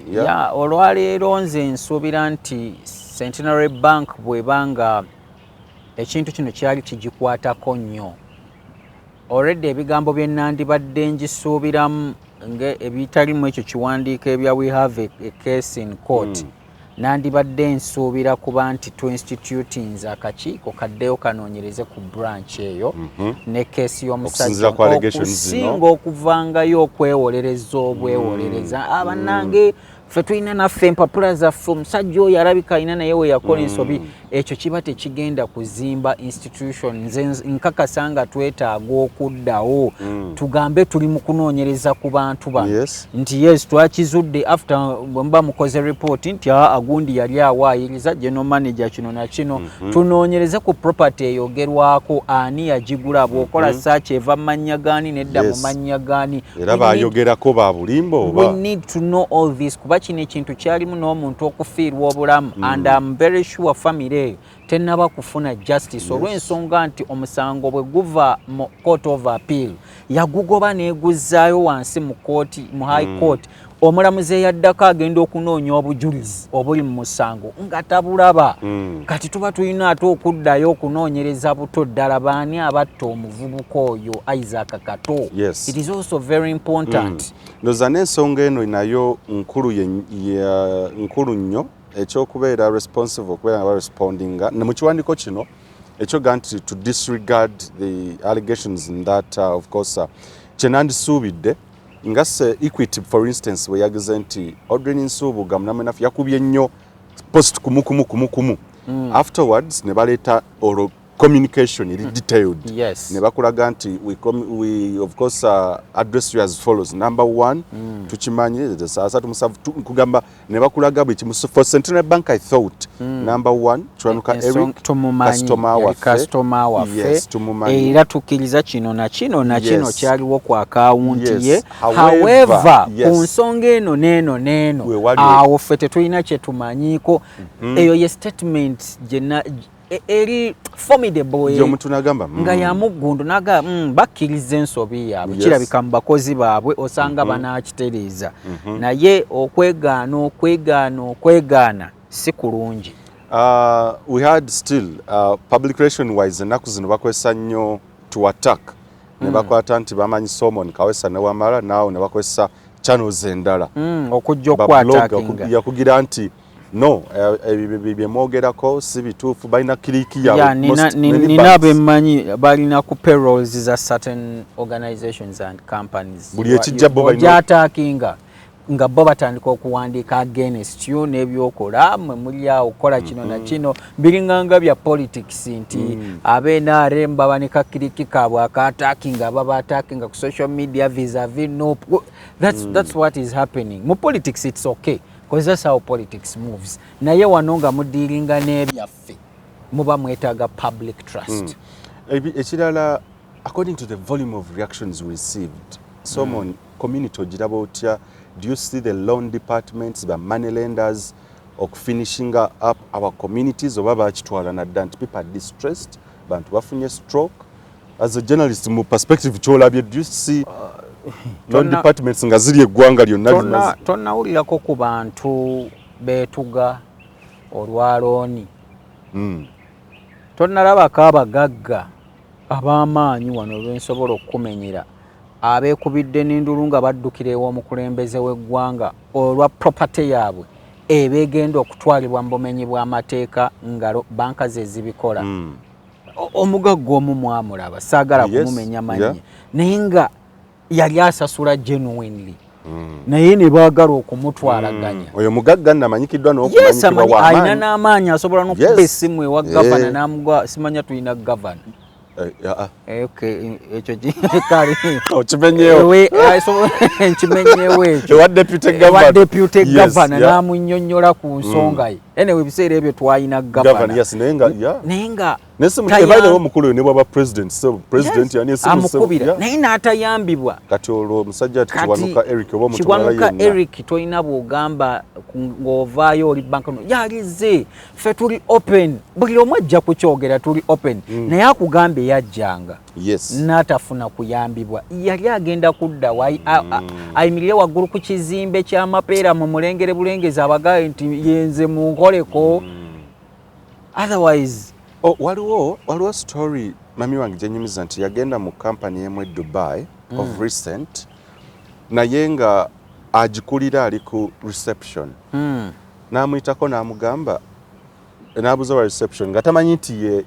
Olwaleero nze nsuubira nti Centenary Bank bwebanga ekintu kino kyali kigikwatako nnyo. Already ebigambo bye nandibadde njisuubiramu ebitalimu ekyo kiwandiiko ebya we have a case in court. Nandibadde nsuubira kuba nti institutings akakiiko kaddeyo kanoonyereze ku branch eyo ne case y'omusajja okusinga okuvangayo okwewolereza obwewolereza abannange ffe tulina naffe empapula zaffe omusajja oyo alabika alina naye we yakola ensobi ekyo kiba tekigenda kuzimba institution. Nze nkakasa nga twetaaga okuddawo tugambe tuli mu kunoonyereza ku bantu bano nti yes twakizudde after bwemuba mukoze report nti agundi yali awaayiriza general manager kino na kino tunoonyereze ku property eyogerwako ani yagigula bw'okola search eva mu mannya gaani nedda mu mannya gaani era baayogerako ba bulimbo oba we need to know all this kuba kino ekintu kyalimu n'omuntu okufiirwa obulamu and I'm very sure family eyo tennaba kufuna justice olw'ensonga nti omusango bwe guva mu court of appeal yagugoba neeguzzaayo wansi mu high court omulamuzi eyaddako agenda okunoonya obujulizi obuli mu musango nga tabulaba. Kati tuba tulina ate okuddayo okunoonyereza buto ddala baani abatta omuvubuka oyo Isaac Kato. It is also very important. Ndoza n'ensonga eno nayo nkulu nnyo ekyokubeera responsive okubeera nga respondinga ne mu kiwandiiko kino ekyoga nti to disregard the allegations in that of course kyenandisuubidde nga se Equity for instance we yageze nti Audrey Nsubuga munamenafu yakubye nnyo post kumu afterwards ne baleeta communication is detailed. Ne bakulaga nti we of course address you as follows. Number 1 tukimanyi sasa kugamba ne bakulaga bwe kimu for Centenary Bank I thought number 1 twanuka Eric customer waffe era tukiriza kino na kino kyaliwo ku account ye. However ku nsonga eno neno awo ffe tetulina kye tumanyiiko eyo ye statement eri formidable yo mtu nagamba nga ya mugundu naga bakkiriza ensobi yaabwe kirabika mu bakozi baabwe osanga banakitereeza naye okwegaana si kulungi. We had still public relation wise ennaku zino bakozesa nnyo to attack ne bakwata nti bamanyi Solomon Kawesa ne Wamala naawo ne bakozesa channels endala okujja okwattackinga yakugira nti no byemwogerako si bituufu balina kiriki yaabwe nina bemanyi balina ku payrolls za certain organizations and companies buli ekijja bo balina nga bo batandika okuwandiika against you n'ebyokola mwe muli awo okukola kino na kino biringanga bya politics nti NRM babanika kiriki kaabwe akatakinga babatakinga ku social media vis-a-vis no that's what is happening mu politics. It's okay because that's how politics moves. Naye wano nga mudiringa n'ebyaffe muba mwetaaga public trust. Ekirala, according to the volume of reactions received, someone community ogiraba otya? Do you see the loan departments, the money lenders, of finishing up our communities, or bakitwala nadda nti people are distressed, bantu bafunye stroke? As a journalist, mu perspective kyolabye, do you see loan departments nga ziri eggwanga lyonna? Tonnawulirako ku bantu beetuga olwalooni. Tonnalabako abagagga ab'amaanyi wano lwensobola okukumenyera abeekubidde n'endulu nga baddukira ew'omukulembeze w'eggwanga olwa property yaabwe ebeegenda okutwalibwa mu bumenyi bw'amateeka nga banka ze zibikola. Omugagga omu mwamulaba, saagala kumumenya manyi, naye nga yali asasula genuinely. Naye ne baagala okumutwalaganya. Oyo mugagga namanyikiddwa n'okumanyikibwa w'amaanyi. Alina n'amaanyi, asobola n'okuba essimu ewa gavana n'amugwa, simanya tulina gavana. Okay, ekyo kale okimenyeewo nkimenyeewo ekyo ewa deputy governor n'amunnyonnyola ku nsonga ye. Anyway, ebiseera ebyo twalina governor naye nga ebaaliwo omukulu oyo ne bwaba president, so president yani amukubira naye n'atayambibwa. Kati olwo omusajja ati Kiwanuka Eric oba omutwala yenna. Kiwanuka Eric tolina bw'ogamba ng'ovaayo oli banka yalize ffe tuli open, buli omu ajja kukyogera tuli open, naye akugamba eyajjanga n'atafuna kuyambibwa yali agenda kudda ayimirire waggulu ku kizimbe ky'amapeera mu mulengere bulengezi abagaye nti yenze munkoleko otherwise. Waliwo story mami wange gyenyumiza nti yagenda mu company emu Dubai of recent naye nga agikulira ali ku reception n'amuyitako n'amugamba n'abuuza wa reception nga tamanyi nti ye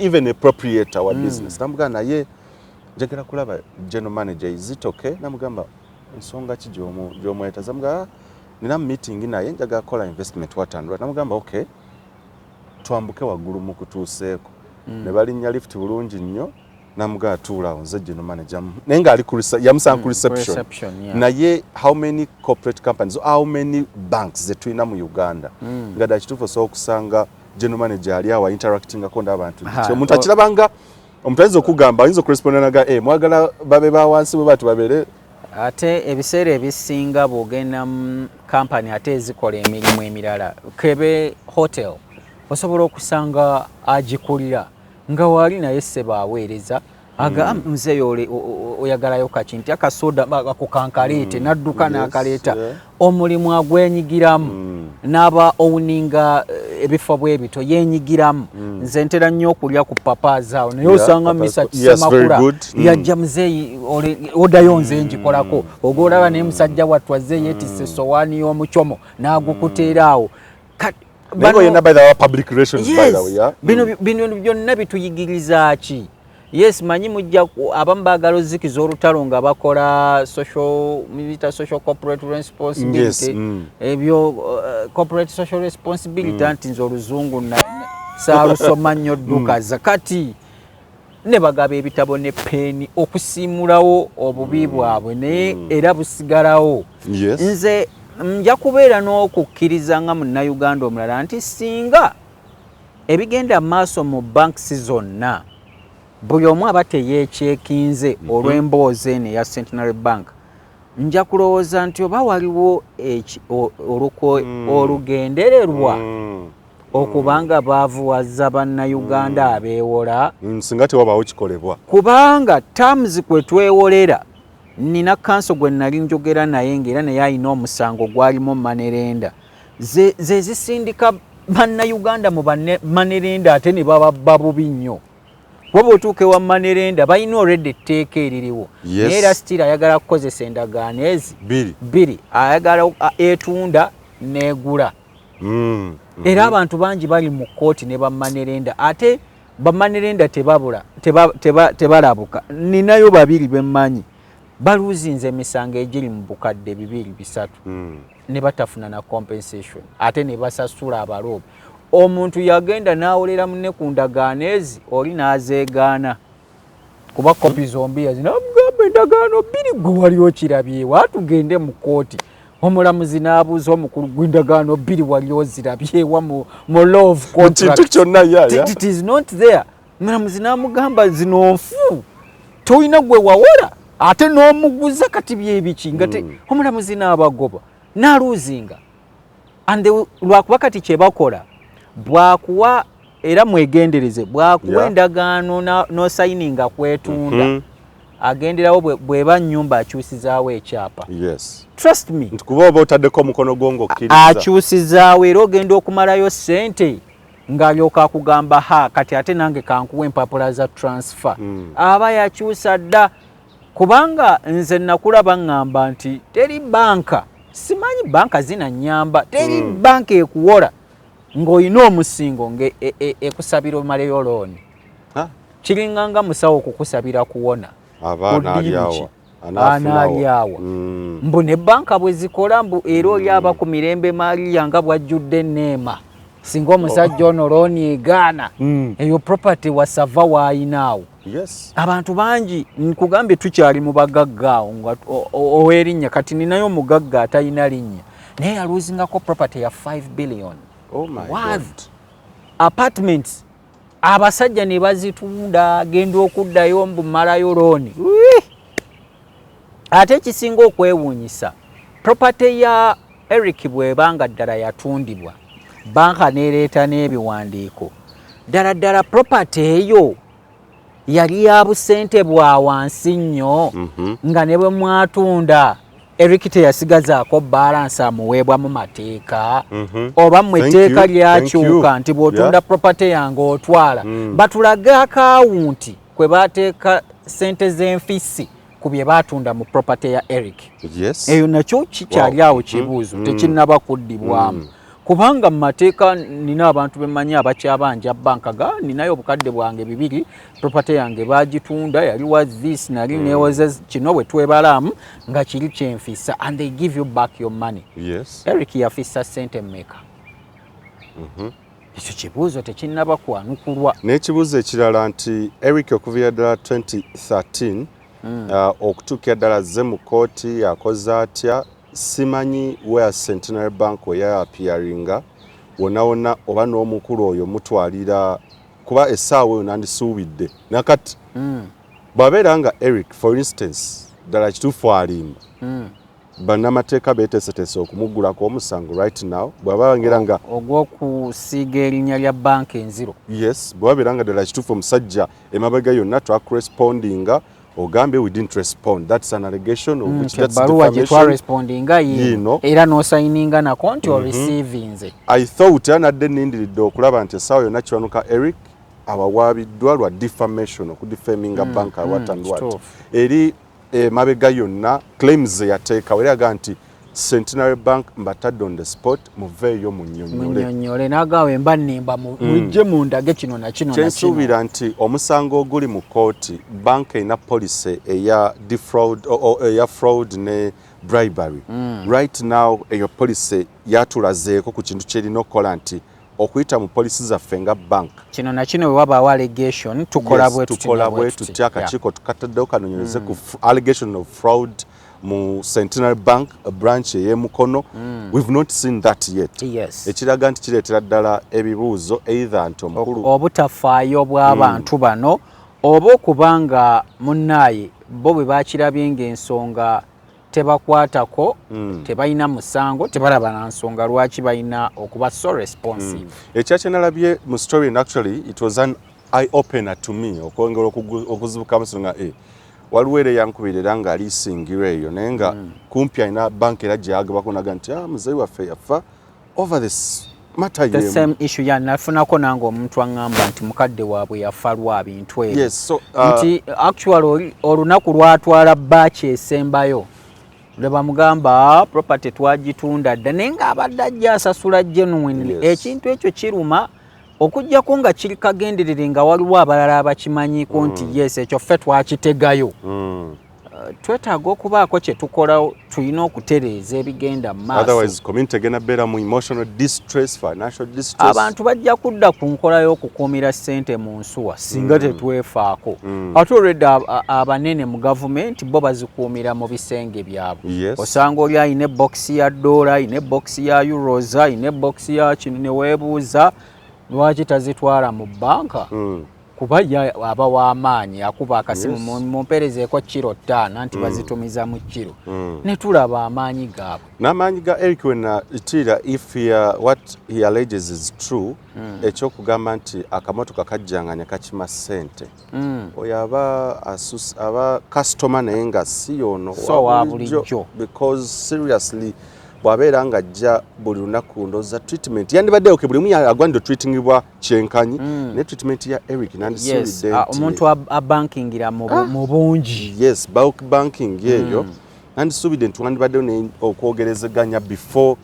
even a proprietor wa business n'amugamba naye njagala kulaba general manager, is it okay? N'amugamba ensonga ki gy'omwetaza? Amugamba nina meeting naye njagala kola investment watandula. N'amugamba okay, twambuke waggulu mu kutuuseeko. Ne balinnya lift bulungi nnyo n'amugamba tuulawo nze general manager naye nga ali yamusanga ku reception. Naye how many corporate companies, how many banks ze tulina mu Uganda nga ddala kituufu osobola okusanga general manager ali awo interactingako n'abantu. Omuntu akirabanga omuntu ayinza okugamba ayinza okuresponda naga mwagala babe ba wansi bwe batu babeere. Ate ebiseera ebisinga bw'ogenda mu kampani ate ezikola emirimu emirala Kebe hotel osobola okusanga agikulira nga waali naye sseba aweereza aga mzeeyo oyagalayo kakinti akasoda akukankaleete nadduka n'akaleeta omulimu agwenyigiramu n'aba owuninga ebifo bwebito yenyigiramu. Nze ntera nnyo okulya ku papazaawo naye osanga Misa Kisemakula yajja muzeeyi odayo nze ngikolako ogolaba naye musajja wattu azze yeetisse sowaani y'omucomo n'agukuteera awo. Bino byonna bituyigiriza ki? Yes, manyi mujja abamu baagala ozikiza olutalo nga bakola social corporate responsibility. Ebyo corporate social responsibility anti nze oluzungu saalusoma nnyo ddukaza kati ne bagaba ebitabo ne peeni okusiimulawo obubi bwabwe naye era busigalawo. Nze nja kubeera n'okukkiriza nga munnayuganda omulala nti singa ebigenda maaso mu banks zonna buli omu aba teyeekyekinze olw'emboozi eno eya Centenary Bank, nja kulowooza nti oba waliwo olugendererwa okubanga baavuwaza bannayuganda abeewola singa tewabaawo kikolebwa. Kubanga terms kwe twewolera nina kanso gwe nali njogera naye ng'era naye alina omusango gwalimu manerenda ze zisindika bannayuganda mu manerenda ate ne baba bubi nnyo. Waba otuuka ewa manerenda balina already etteeka eririwo naye era still ayagala kukozesa endagaano ezi bbiri ayagala etunda n'egula era abantu bangi bali mu kooti ne bamanerenda ate bamanerenda tebalabuka ninayo babiri bemmanyi baluzinze emisango egiri mu bukadde 2-3 ne batafuna na compensation ate ne basasula abaloobi omuntu yagenda n'awolera munne ku ndagaano ezi oli n'azeegaana kuba kopi zombi yazinamugamba endagaano 2 gwe wali okirabyewa tugende mu kooti omulamuzi n'abuuza omukulu gw'endagaano 2 wali ozirabyewa mu law of contract it is not there omulamuzi n'amugamba zino nfu toyina gwe wawola ate n'omuguza kati byebiki nga omulamuzi n'abagoba n'aluzinga lwakuba kati kye bakola bwakuwa era mwegendereze bwakuwa endagaano n'osayininga kwetunda agenderawo bweba nnyumba akyusizaawo ekyapa trust me kuba oba otaddeko omukono gwo ng'okkiriza akyusizaawo era ogenda okumalayo ssente ng'alyoka akugamba kati ate nange kankuwa empapula za transfer aba yakyusa dda kubanga nze nakulaba ŋŋamba nti teri banka simanyi banka zinannyamba teri banka ekuwola ng'olina omusingo ekusabira omaleyo looni kiringanga musawo okukusabira kuwona anaalyawa mbu ne banka bwe zikola mbu era oli aba ku mirembe maaliya nga bwajjudde neema singa omusajja ono looni egaana eyo property wasava waayinaawo abantu bangi nkugambye tukyali mu bagaggaawo ow'erinnya kati ninayo omugagga atalina linnya naye yaluuzingako property ya 5 billion worth apartments abasajja ne bazitunda genda okuddayo mbumalayo looni ate ekisinga okwewuunyisa property ya Eric bwebanga ddala yatundibwa banka neereeta n'ebiwandiiko ddala property eyo yali ya busente bwa wansi nnyo nga ne bwe mwatunda Eric teyasigazaako balance amuweebwa mu mateeka oba mu etteeka lyakyuka nti bw'otunda property yange otwala batulage akawunti kwe bateeka sente z'enfisi ku bye baatunda mu property ya Eric eyo nakyo kikyali awo kibuuzo tekinnaba kuddibwamu kubanga mu mateeka nina abantu bemanyi abakyabanja banka ga ninayo obukadde bwange 2 property yange bagitunda yali wa this nali newoze kino bwe twebalamu nga kiri kyenfisa and they give you back your money Eric yafisa sente mmeka ekyo kibuuzo tekinnaba kwanukulwa n'ekibuuzo ekirala nti Eric okuviira ddala 2013 okutuukira ddala zze mu kooti yakoze atya simanyi where Centenary Bank oya appearinga wona oba n'omukulu oyo mutwalira kuba essaawa eyo nandisuubidde nakati bw'abeera nga Eric for instance ddala kituufu alimba bannamateeka beeteeseteese okumuggulako omusango right now bw'ababangira nga ogw'okusiiga erinnya lya banka enziro bw'abeera nga ddala kituufu omusajja emabega yonna twakurespondinga ogambe we didn't respond that's an allegation of which that's defamation respondinga era no signinga na konti or receiving I thought anadde nindiridde okulaba nti essaawa yonna kiwanuka Eric awawaabiddwa lwa defamation okudefaminga banka watandwat eri mabega yonna claims yateeka weraga nti Centenary Bank mbatadde on the spot muveeyo munnyonnyole nagawe mba nimba mujje mundage kino na kino kyensuubira nti omusango oguli mu kooti banka erina policy eya fraud ne bribery right now eyo policy yatulazeeko ku kintu kyerina okukola nti okuyita mu polisi zaffe nga bank kino na kino webabaawo allegation tukola bwe tutya akakiiko tukataddewo kanonyereze ku allegation of fraud mu Centenary Bank branch ey'emukono we've not seen that yet ekiraga nti kireetera ddala ebibuuzo either nti omukulu obutafaayo bw'abantu bano oba okubanga munnaaye bo bwe bakirabye ng'ensonga tebakwatako tebalina musango tebalaba na nsonga lwaki balina okuba so responsive ekyakyenalabye mu story and actually it was an eye opener to me okwongera okuzibuka amasonga waliwo era yankubirira nga aliisingirwa eyo naye nga kumpi alina banka era gyeyagabako naga nti muzeeyi waffe yafa over this matter the same issue nafunako nange omuntu aŋŋamba nti mukadde waabwe yafa lwa bintu ebyo nti actually olunaku lwatwala baaci esembayo lwe bamugamba property twagitunda dda naye ng'abadde ajja asasula genuinely. Ekintu ekyo kiruma okujjako nga kiri kagenderere nga waliwo abalala abakimanyiiko nti yes ekyo ffe twakitegayo. Twetaaga okubaako kye tukola, tulina okutereeza ebigenda mu maaso. Otherwise community egenda beera mu emotional distress, financial distress. Abantu bajja kudda ku nkola y'okukuumira ssente mu nsuwa singa tetwefaako. Ate already abanene mu gavumenti bo bazikuumira mu bisenge byabwe. Osanga oli ayina box ya $, ayina box ya euros, ayina box ya kino ne weebuuza lwaki tazitwala mu banka. Kuba aba w'amaanyi akuba akasimu mumperezeeko kiro 5 nti bazitumiza mu kiro. Ne tulaba amaanyi gaabwe. N'amaanyi ga Eric when itira if what he alleges is true, ekyokugamba nti akamotoka kajjanganya kakima ssente. Oyo aba customer naye nga si yono wa bulijjo. Because seriously bwabeera nga ajja buli lunaku ndooza treatment yandibadde oke buli muya agwanda treatingibwa kyenkanyi ne treatment ya Eric nandisuubidde omuntu abankingira mu bungi. Yes, bulk banking yeeyo nandisuubidde nti wandibadde okwogerezeganya before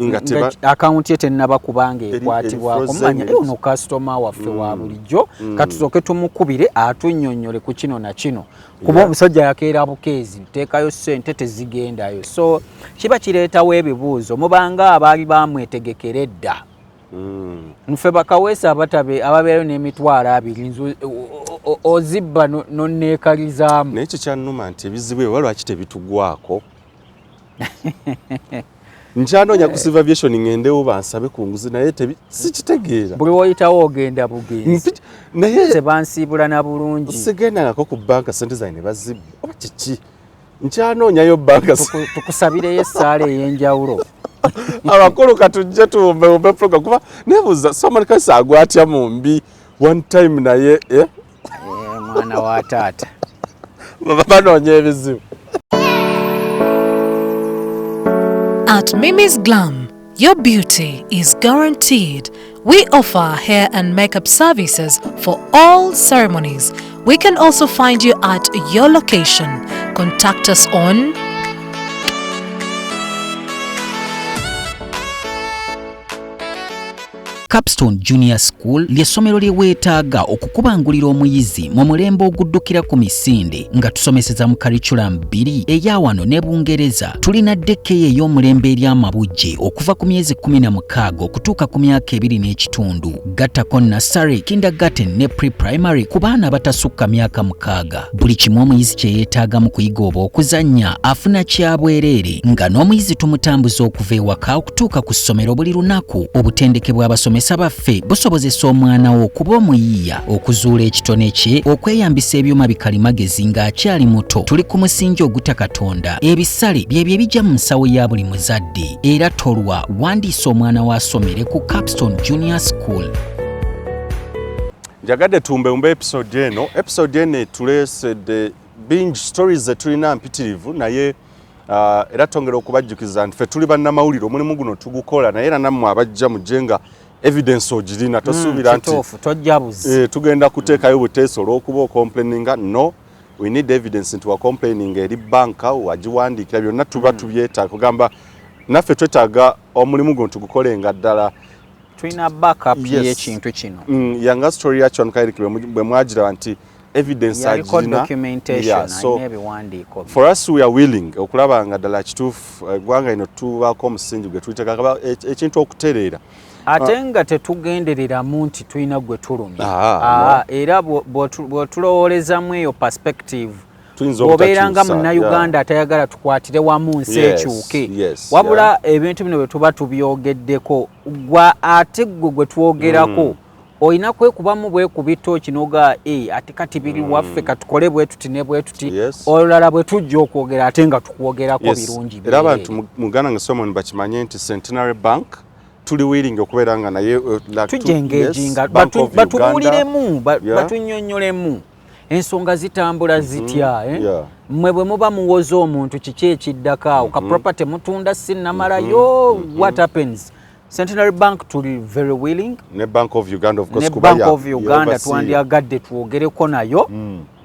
nga account ye tennaba kubanga ekwatibwako manya ono customer waffe wa bulijjo katusooke tumukubire atunnyonnyole ku kino na kino kuba omusajja yakeera bukeezi teekayo ssente tezigendayo, so kiba kireetawo ebibuuzo mubanga abaali bamwetegekera edda. Nfe bakaweesa ababeerayo n'emitwalo 2 ozibba nonneekalizaamu. Naye ekyo kyannuma nti ebizibu ebyo lwaki tebitugwako. Nkyanonya ku civil aviation ngendewo bansabe ku nguzi naye sikitegeera. Buli woyitawo ogenda bugenzi. Naye sebansiibula na bulungi. Sigendangako ku banka ssente zange ne bazibba. Oba kiki? Nkyanoonyayo banka. Tukusabireyo essaala ey'enjawulo. Abakulu katujje tuwumbe program kuba nebuuza someone kasa agwatya mu mbi one time naye mwana wa taata. Banoonya ebizibu. At Mimi's Glam, your beauty is guaranteed. We offer hair and makeup services for all ceremonies. We can also find you at your location. Contact us on Capstone Junior School ly'essomero lye weetaaga okukubangulira omuyizi mu mulembe oguddukira ku misinde nga tusomeseza mu curriculum 2 eya wano ne Bungereza. Tulina DK ey'omulembe eri amabujje okuva ku myezi 16 okutuuka ku myaka 2 n'ekitundu. Gattako nursery, kindergarten ne pre-primary ku baana batasukka myaka 6. Buli kimu omuyizi kye yeetaaga mu kuyiga oba okuzannya afuna kyabwereere nga n'omuyizi tumutambuza okuva ewaka okutuuka ku ssomero buli lunaku. Obutendeke bw'abasomesa baffe busobozesa omwana wo okuba omuyiiya, okuzuula ekitone kye, okweyambisa ebyuma bikalimagezi ng'akyali muto. Tuli ku musingi ogutakatonda. Ebisale byebyo ebijja mu nsawo ya buli muzadde. Era tolwa, wandiisa omwana wo asomere ku Capstone Junior School. Njagadde tumbe episode eno tuleesedde binge stories zetulina mpitirivu naye era tongera okubajjukiza nti ffe tuli bannamawulire omulimu guno tugukola naye era nammwe abajja mujjenga evidence ogirina tosuubira nti tugenda kuteekayo buteeso olw'okuba ocomplaininga. No, we need evidence nti wa complaining eri banka wagiwandiikira byonna tuba tubyetaaga kugamba naffe twetaaga omulimu guno tugukolenga ddala tulina backup y'ekintu kino. Yanga story yakyo Eric bwe mwagiraba nti evidence agirina. So for us we are willing okulaba nga ddala kituufu eggwanga lino tubaako omusingi gwe tuliteekako ekintu okutereera ate nga tetugendereramu nti tulina gwe tulumya. Era bw'otulowoolezamu eyo perspective obeera nga munnayuganda atayagala tukwatire wamu nsi ekyuke. Wabula ebintu bino bwe tuba tubyogeddeko ate gwe twogerako oyina kwekubamu bwekubito kinoga ate kati biri waffe katukole bwe tuti ne bwe tuti olulala bwe tujja okwogera ate nga tukwogerako birungi. Era abantu mu Ghana nga someone bakimanye nti Centenary Bank tuli willing okubeera nga naye tujengejinga batuwuliremu batunnyonnyolemu ensonga zitambula zitya. Mmwe bwe muba muwoza omuntu kiki ekiddako ka property mutunda sinnamalayo what happens? Centenary Bank tuli very willing. Ne Bank of Uganda of course ne Bank of Uganda twandyagadde twogereko nayo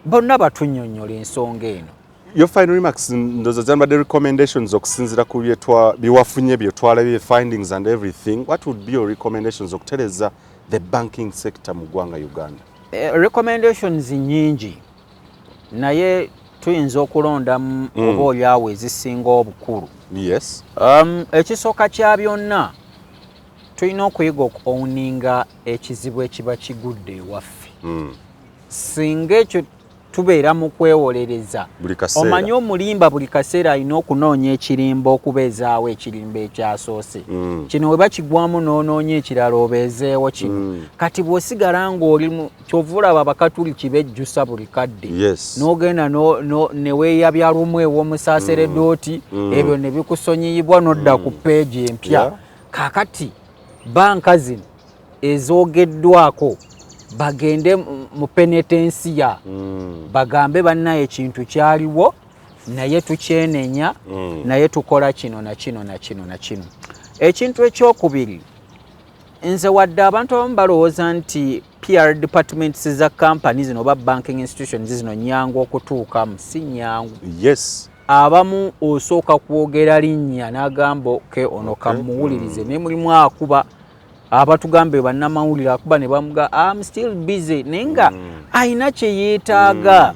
bonna batunnyonnyola ensonga eno. your final remarks ndoza zamba the recommendations okusinzira ku byewafunye byetwalabye findings and everything, what would be your recommendations okutereza the banking sector mu ggwanga Uganda? Recommendations nyingi naye tuyinza okulonda oba olyawo ezisinga obukulu. Yes. Ekisooka kya byonna tulina okuyiga okuowninga ekizibu ekiba kigudde ewaffe. Singa ekyo tubeera mu kwewolereza, omanye omulimba buli kaseera alina okunoonya ekirimba okubeezaawo ekirimba ekyasoose. Kino we bakigwamu n'onoonya ekirala obeezeewo kino. Kati bw'osigala ng'oli kyovulaba abakatuli kibejjusa buli kadde. N'ogenda ne weeyabya lumu ew'omusaaseredooti, ebyo ne bikusonyiyibwa n'odda ku peegi empya. Kaakati banka zino ezoogeddwako bagende mu penetensiya bagambe bannaye ekintu kyaliwo naye tukyenenya naye tukola kino na kino na kino na kino. Ekintu ekyokubiri, nze wadde abantu abamu balowooza nti PR departments za companies zino oba banking institutions zino nyangu okutuukamu. Si nyangu. Abamu osooka kwogera linnya n'agamba ono kamuwulirize ne mulimu akuba abatugambe bannamawulire akuba ne bamuga I'm still busy nenga ayina kye yeetaaga.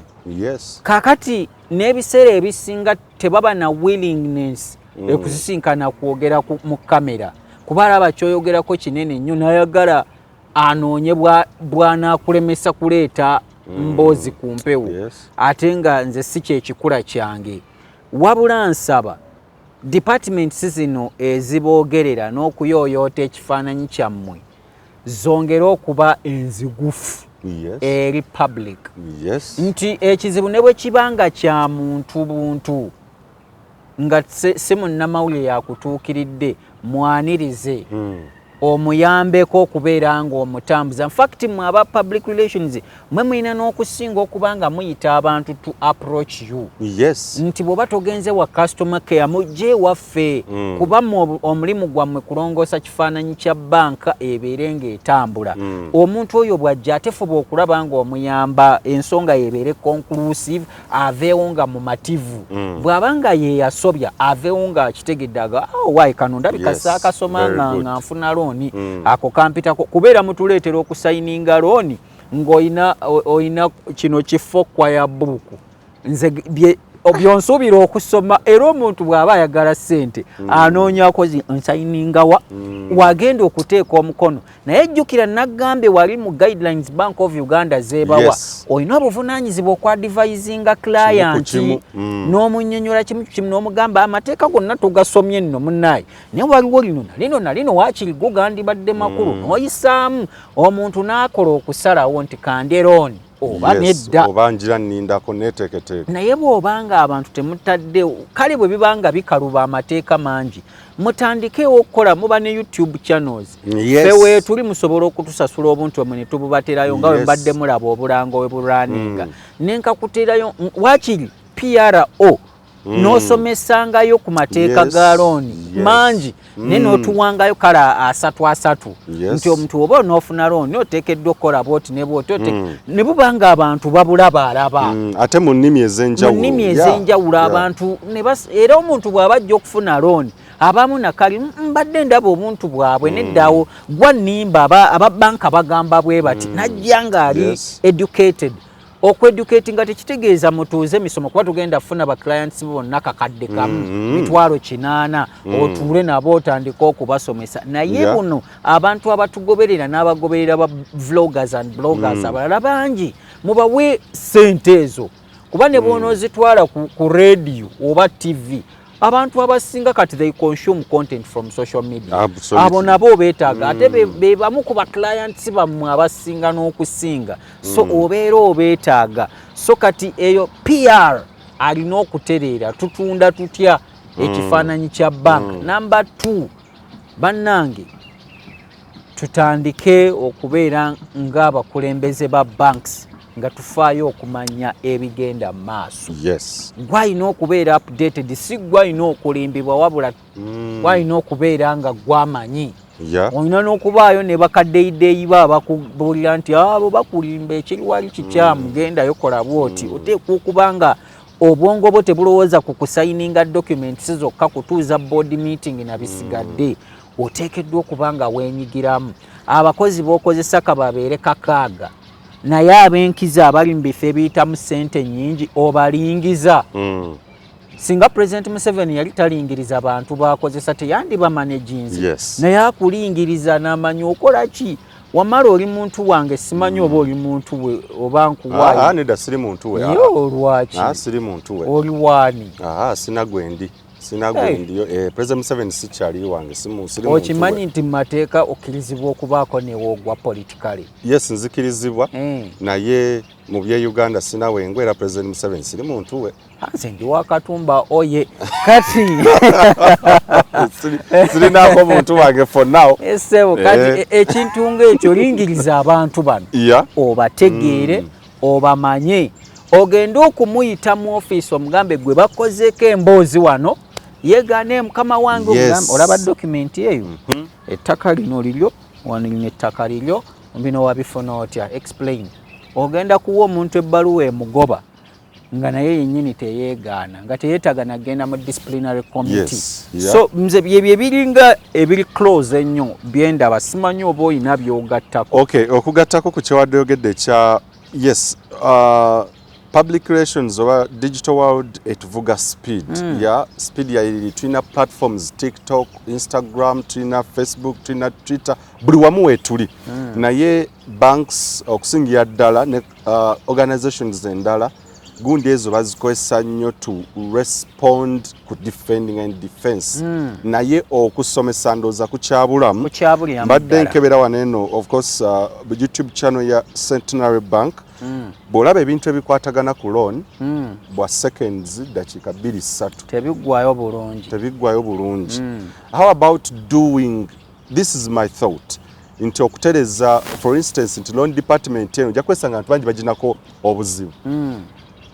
Kakati n'ebiseera ebisinga tebaba na willingness ekusisinkana kwogera mu kamera kuba alaba kyoyogerako kinene nnyo n'ayagala anoonye bw'anaakulemesa kuleeta mboozi ku mpewo. Ate nga nze si kyekikula kyange. Wabula nsaba departments zino eziboogerera n'okuyooyoota ekifaananyi kyammwe zongera okuba enzigufu eri public. Nti ekizibu ne bwe kibanga kya muntu buntu nga si munnamawulire yakutuukiridde mwanirize omuyambeko okubeera ng'omutambuza. In fact mwe aba public relations mwe mulina n'okusinga okuba nga muyita abantu to approach you. Nti bw'oba togenze wa customer care mujje waffe kuba omulimu gwammwe kulongoosa kifaananyi kya banka ebeere ng'etambula. Omuntu oyo bw'ajja ate fuba okulaba ng'omuyamba ensonga yebeere conclusive, aveewo nga mumativu. Bw'aba nga ye yasobya aveewo nga akitegedde aga waayi kano ndabika saakasoma nga nfuna looni ako kampitako kubeera mutuleetera okusayininga looni ng'oyina kino kifo kwa ya buuku. Nze byonsuubira okusoma era omuntu bw'aba ayagala ssente anoonyako nsayiningawa wagenda okuteeka omukono naye ejjukira naggambe wali mu guidelines Bank of Uganda zeebawa olina obuvunaanyizibwa okwadvisinga client n'omunnyonnyola kimu n'omugamba amateeka gonna tugasomye nno munnaye naye waliwo lino na lino waakiri gugandibadde makulu n'oyisaamu omuntu n'akola okusalawo nti kanderooni oba nedda oba njira nnindako neeteeketeeke. Naye bw'obanga abantu temutadde kale bwe bibanga bikaluba amateeka mangi mutandikewo okukola muba ne YouTube channels. Fewe tuli musobola okutusasula obuntu bwe ne tububaterayo nga bwe mbadde mulaba obulango we bulwaninga nenkakuterayo waakiri PRO n'osomesangayo ku mateeka ga looni mangi ne n'otuwangayo kala 3 nti omuntu oba onoofuna looni oteekeddwa okukola bwoti ne bwoti ne bubanga abantu babulaba alaba ate mu nnimi ez'enjawulo abantu era omuntu bw'aba ajja okufuna looni abamu nakali mbadde ndaba obuntu bwabwe neddawo gwa nnimba ababanka bagamba bwe bati najja ng'ali educated. Okweducate nga tekitegeeza mutuuze misomo kuba tugenda funa ba clients bonna kakadde kamu mitwalo 8 otuule nabo otandika okubasomesa naye buno abantu abatugoberera n'abagoberera ba vloggers and bloggers abalala bangi mubawe ssente ezo kuba ne bw'onoozitwala ku radio oba TV abantu abasinga kati they consume content from social media. Abo nabo beetaaga ate be bamu ku ba clients bammwe abasinga n'okusinga so obeera obeetaaga so kati eyo PR alina okutereera tutunda tutya ekifaananyi kya bank. Number 2 bannange tutandike okubeera ng'abakulembeze ba banks nga tufaayo okumanya ebigenda maaso. Gwalina okubeera updated si gwalina okulimbibwa wabula gwalina okubeera nga gwamanyi. Olina n'okubaayo ne bakaddeyideeyi ba abakubuulira nti abo bakulimba ekiri wali kikyamu gendayo kola bwoti oteekwa okuba nga obwongo bwo tebulowooza ku kusayininga documents zokka kutuuza board meeting na bisigadde oteekeddwa okuba nga weenyigiramu. Abakozi b'okozesa kababeere kakaaga naye ab'enkiza abali mu bifo ebiyitamu ssente nnyingi obalingiza. Singa President Museveni yali talingiriza bantu bakozesa teyandiba managinzi naye akulingiriza n'amanyi okola ki. Wamala oli muntu wange simanyi oba oli muntu we oba nkuwayo. Nedda siri muntu we. Yo lwaki? Siri muntu we. Oli waani? Sina gwendi. President Museveni sikyali wange siri muntu we. Okimanyi nti mu mateeka okkirizibwa okubaako newoogwa politikale? Yes, nzikirizibwa naye mu bye Uganda sina wengo era President Museveni siri muntu we. Nze ndi wakatumba oye kati sirinaako muntu wange for now. Esebo kati ekintu ng'ekyo lingiriza abantu bano obategeere obamanye ogende okumuyita mu ofiisi omugambe gwe bakozeeko emboozi wano yeegaane mukama wange omugambe olaba dokumenti eyo ettaka lino liryo wano lino ettaka liryo bino wabifuna otya explain. Ogenda kuwa omuntu ebbaluwa emugoba nga naye yennyini teyeegaana nga teyeetaaga nagenda mu disciplinary committee. So nze byebyo ebiringa ebiri close ennyo byendaba simanyi oba oyina by'ogattako. Okugattako ku kyewadde oyogedde ekya public relations oba digital world etuvuga speed. Speed yairi tulina platforms TikTok, Instagram, tulina Facebook, tulina Twitter, buli wamu weetuli. Naye banks okusingira ddala ne organizations endala gundi ezo bazikozesa nnyo to respond ku defending and defense. Naye okusomesa ndooza kukyabulamu. Mbadde nkebera waneeno of course YouTube channel ya Centenary Bank. Bw'olaba ebintu ebikwatagana ku loan bwa seconds dakiika 2-3 tebiggwayo bulungi. How about doing, this is my thought, nti okutereza for instance nti loan department eno jakwesanga abantu bangi baginako obuzibu.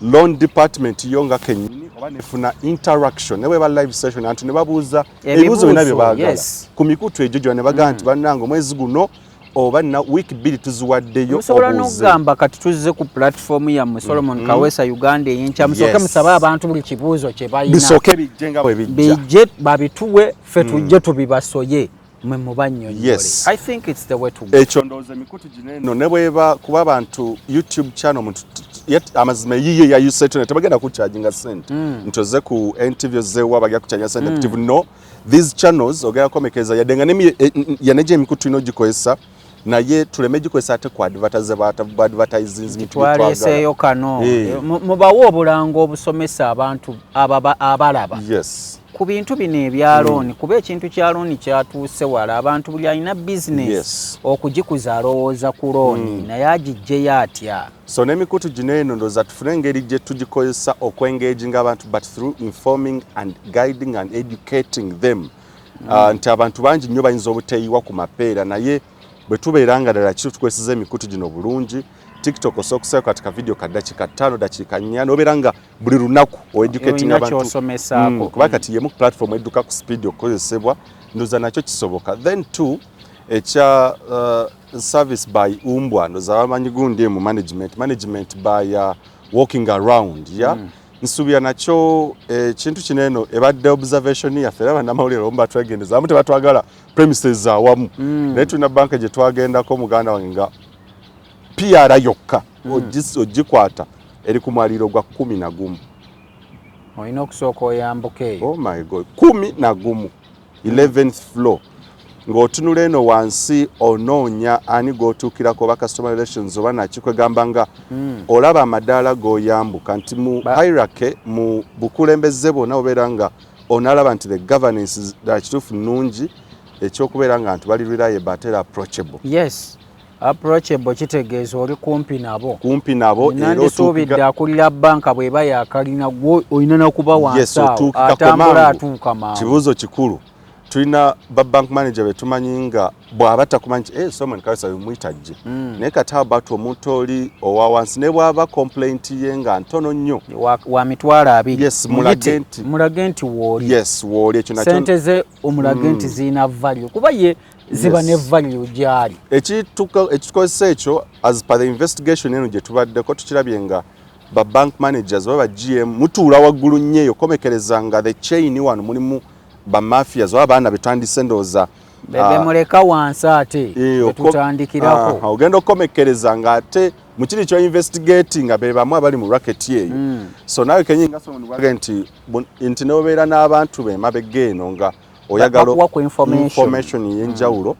Loan department yo nga kennyini oba nefuna interaction ne weba live session antu ne babuuza ebibuuzo byonna bye baagala ku mikutu egyo gyonna ne bagamba nti bannange omwezi guno oba na week 2 tuziwaddeyo. Musobola n'okugamba kati tuzze ku platform yammwe Solomon Kaweesa Uganda eyenkya musooke musabe abantu buli kibuuzo kye balina bisooke bijje nga bwe bijje babituwe ffe tujje tubibasoye mwe mubannyonnyole. I think it's the way to go. Ekyo ndowooza emikutu gino eno ne bweba kuba abantu YouTube channel muntu amazima yiye ya useto tebagenda kucharginga sente nti ozze ku NTV ozzeewa bagenda kucharginga sente active no. These channels ogenda komekeza yadenga nemi yaneje emikutu ino gikozesa naye tuleme gikozesa ate ku advertising twaleseeyo kano mubawo obulango obusomesa abantu abalaba ku bintu bino ebya looni kuba ekintu kya looni kyatuuse wala abantu buli alina business okugikuza alowooza ku looni naye agijjeyo atya. So n'emikutu gino eno ndowooza tufune engeri gye tugikozesa okwengaginga abantu but through informing and guiding and educating them. Nti abantu bangi nnyo bayinza obuteeyiwa ku mapeera naye bwe tubeera nga ddala kiri tukozesa emikutu gino bulungi. TikTok osobola okusaako katika video ka dakiika 5 dakiika 4 obeera nga buli lunaku oeducating abantu kuba kati yemu platform edduka ku speed okukozesebwa ndowooza nakyo kisoboka. Then two ekya service by umbwa ndowooza bamanyi gundi mu management by walking around nsuubira nakyo ekintu kino eno ebadde observation yaffe era bannamawulire omu batwegendeza abamu tebatwagala premises awamu naye tulina banka gye twagendako muganda wange nga PR yokka ogikwata eri ku mwaliro gwa 11. Olina okusooka oyambuka eyo. Oh my God, 11 11th floor. Ng'otunula eno wansi onoonya ani g'otuukirako oba customer relations oba nakikwegamba nga olaba amadaala g'oyambuka nti mu hierarchy mu bukulembeze bwonna obeera nga onalaba nti the governance ddala kituufu nnungi ekyokubeera nga nti bali reliable ate approachable. Yes. Approachable kitegeeza oli kumpi nabo era otuubidde akulira banka bw'eba yakalina gwe olina n'okuba wansi awo atambula atuuka mangu. Kibuuzo kikulu tulina ba bank manager betumanyi nga bw'aba takumanyi Solomon Kaweesa bemuyita gye naye kati abantu omuntu oli owa wansi ne bw'aba complaint ye nga ntono nnyo wa mitwalo 2 mulage nti wooli ekyo nakyo sente ze omulage nti zirina value kuba ye ziba ne value gyali ekitukozesa ekyo as per the investigation eno gye tubaddeko tukirabye nga ba bank managers baba GM mutuula waggulu nnyo komekereza nga the chain wano mulimu ba mafias oba abaana betwandise ndowooza bebe muleka wansi ate betutandikirako ogenda okukomekereza nga ate mu kiri kyo investigating nga be bamu abali mu racket eyo so nawe kenyinga so nubage nti nobeera n'abantu bemabega eno nga oyagala information y'enjawulo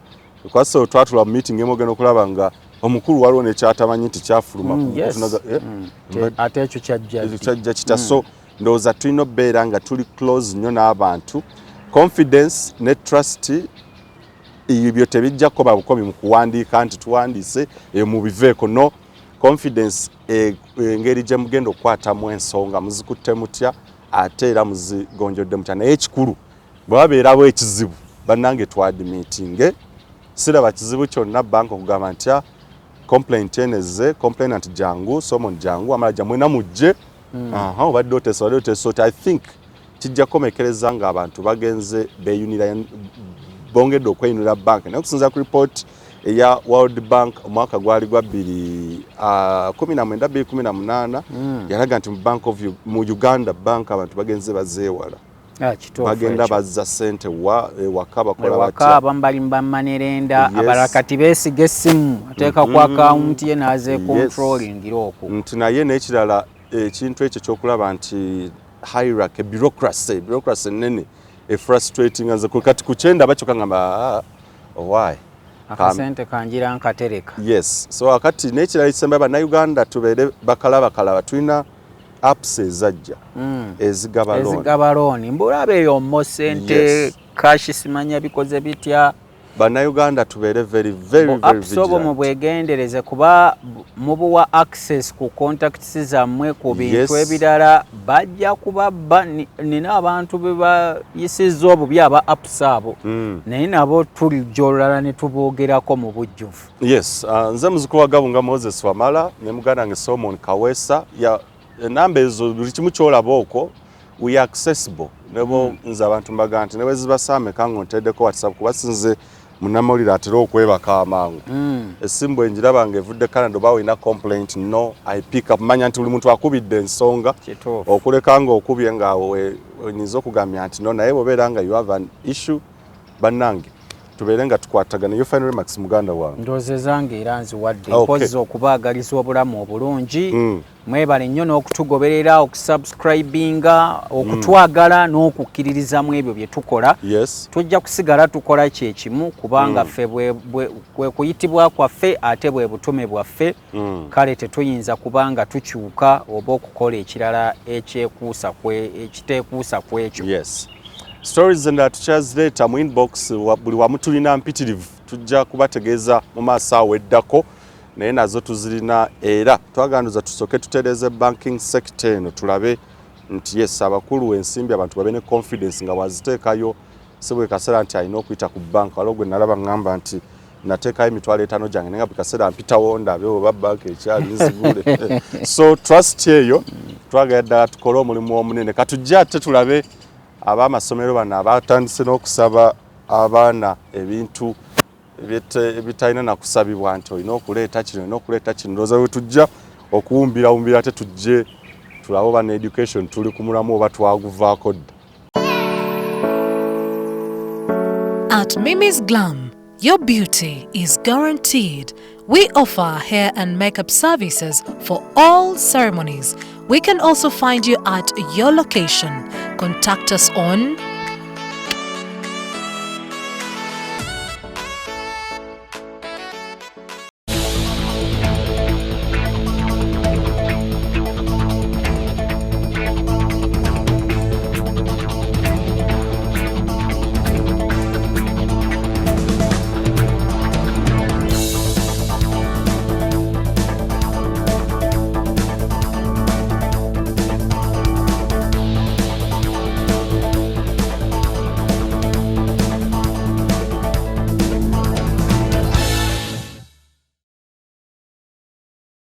kwaso twatula mu meeting emogenda okulaba nga omukulu waliwo nekyatamanyi nti kyafuluma ate ekyo kyajja kita so ndowooza tulina okubeera nga tuli close nnyo n'abantu confidence ne trust ibyo tebijjako babukomi mu kuwandiika nti tuwandiise mu biveeko no confidence engeri gye mugenda okukwatamu ensonga muzikutte mutya ate era muzigonjodde mutya naye ekikulu bwe babeerawo ekizibu bannange twadmitinge siraba kizibu kyonna banka okugamba ntya complaint eneze complainant jangu somon jangu amala jamwena mujje obadde otesa I think kijja komekereza nga abantu bagenze beyunira bongedde okweyunira bank naye okusinza ku report eya World Bank omwaka gwali gwa 2018 yalaga nti mu Uganda bank abantu bagenze bazeewala bagenda bazza sente waka bakola batya bambalimba manerenda abarakati beesiga essimu ateeka ku akawunti ye naze controlling okwo nti naye n'ekirala ekintu ekyo kyokulaba nti hierarchy bureaucracy nene frustrating as kati kuchenda bacho kangamba why akasente kanjira nkatereka yes so akati nekirala kisemba ba Uganda tubeere bakalaba tulina apps ezajja ezigaba loan mbulabe eyo mo sente cash simanya bikoze bitya Bannayuganda tubeere very vigilant. Mu bwegendereze kuba mubuwa access ku contacts zammwe ku bintu ebirala bajja kuba nina abantu bebayisiza obubi aba apps abo naye nabo tulijolala ne tuboogerako mu bujjuvu. Yes, nze muzukulu wa Gabunga Moses Wamala ne muganda nge Solomon Kawesa ya namba ezo buli kimu kyolaba okwo we are accessible. Nebo nze abantu mbaga nti ne wezibasame kango nteddeko WhatsApp kubasinze munamawulire atera okwebaka amangu esimbu enjiraba nga evudde Canada oba olina complaint no I pick up manya nti buli muntu akubidde ensonga okuleka nga okubye nga oyinza okugambya nti no naye bobeera nga you have an issue bannange tubeere nga tukwatagana yo final remarks muganda wange ndoze zange era nziwadde mpozi okubaagaliza obulamu obulungi mwebale nnyo n'okutugoberera okusubscribinga okutwagala n'okukkiririzamu ebyo bye tukola tujja kusigala tukola kyekimu kubanga ffe bwe kuyitibwa kwaffe ate bwe butume bwaffe kale tetuyinza kubanga tukyuka oba okukola ekirala ekiteekuusa ku ekyo. Stories and tukyazileta mu inbox buli wamu tulina mpitirivu tujja kubategeeza mu maaso awo eddako naye nazo tuzirina era twaganduza tusooke tutereeze banking sector eno tulabe nti yes abakulu ensimbi abantu babe ne confidence nga waziteekayo si bwe kaseera nti alina okuyita ku banka waliwo gwe nalaba ngamba nti nateekayo emitwalo 5 gyange naye nga buli kaseera mpitawo ndabe oba banka ekyali nzigule so trust eyo twagala ddala tukole omulimu omunene katujja ate tulabe abamasomero bano abatandise n'okusaba abaana ebintu ebitalina nakusabibwa nti olina okuleeta kino ndowooza we tujja okuwumbira ate tujje tulabe oba ne education tuli ku mulamu oba twaguvaako dda. At Mimi's Glam, your beauty is guaranteed. We offer hair and makeup services for all ceremonies. We can also find you at your location. Contact us on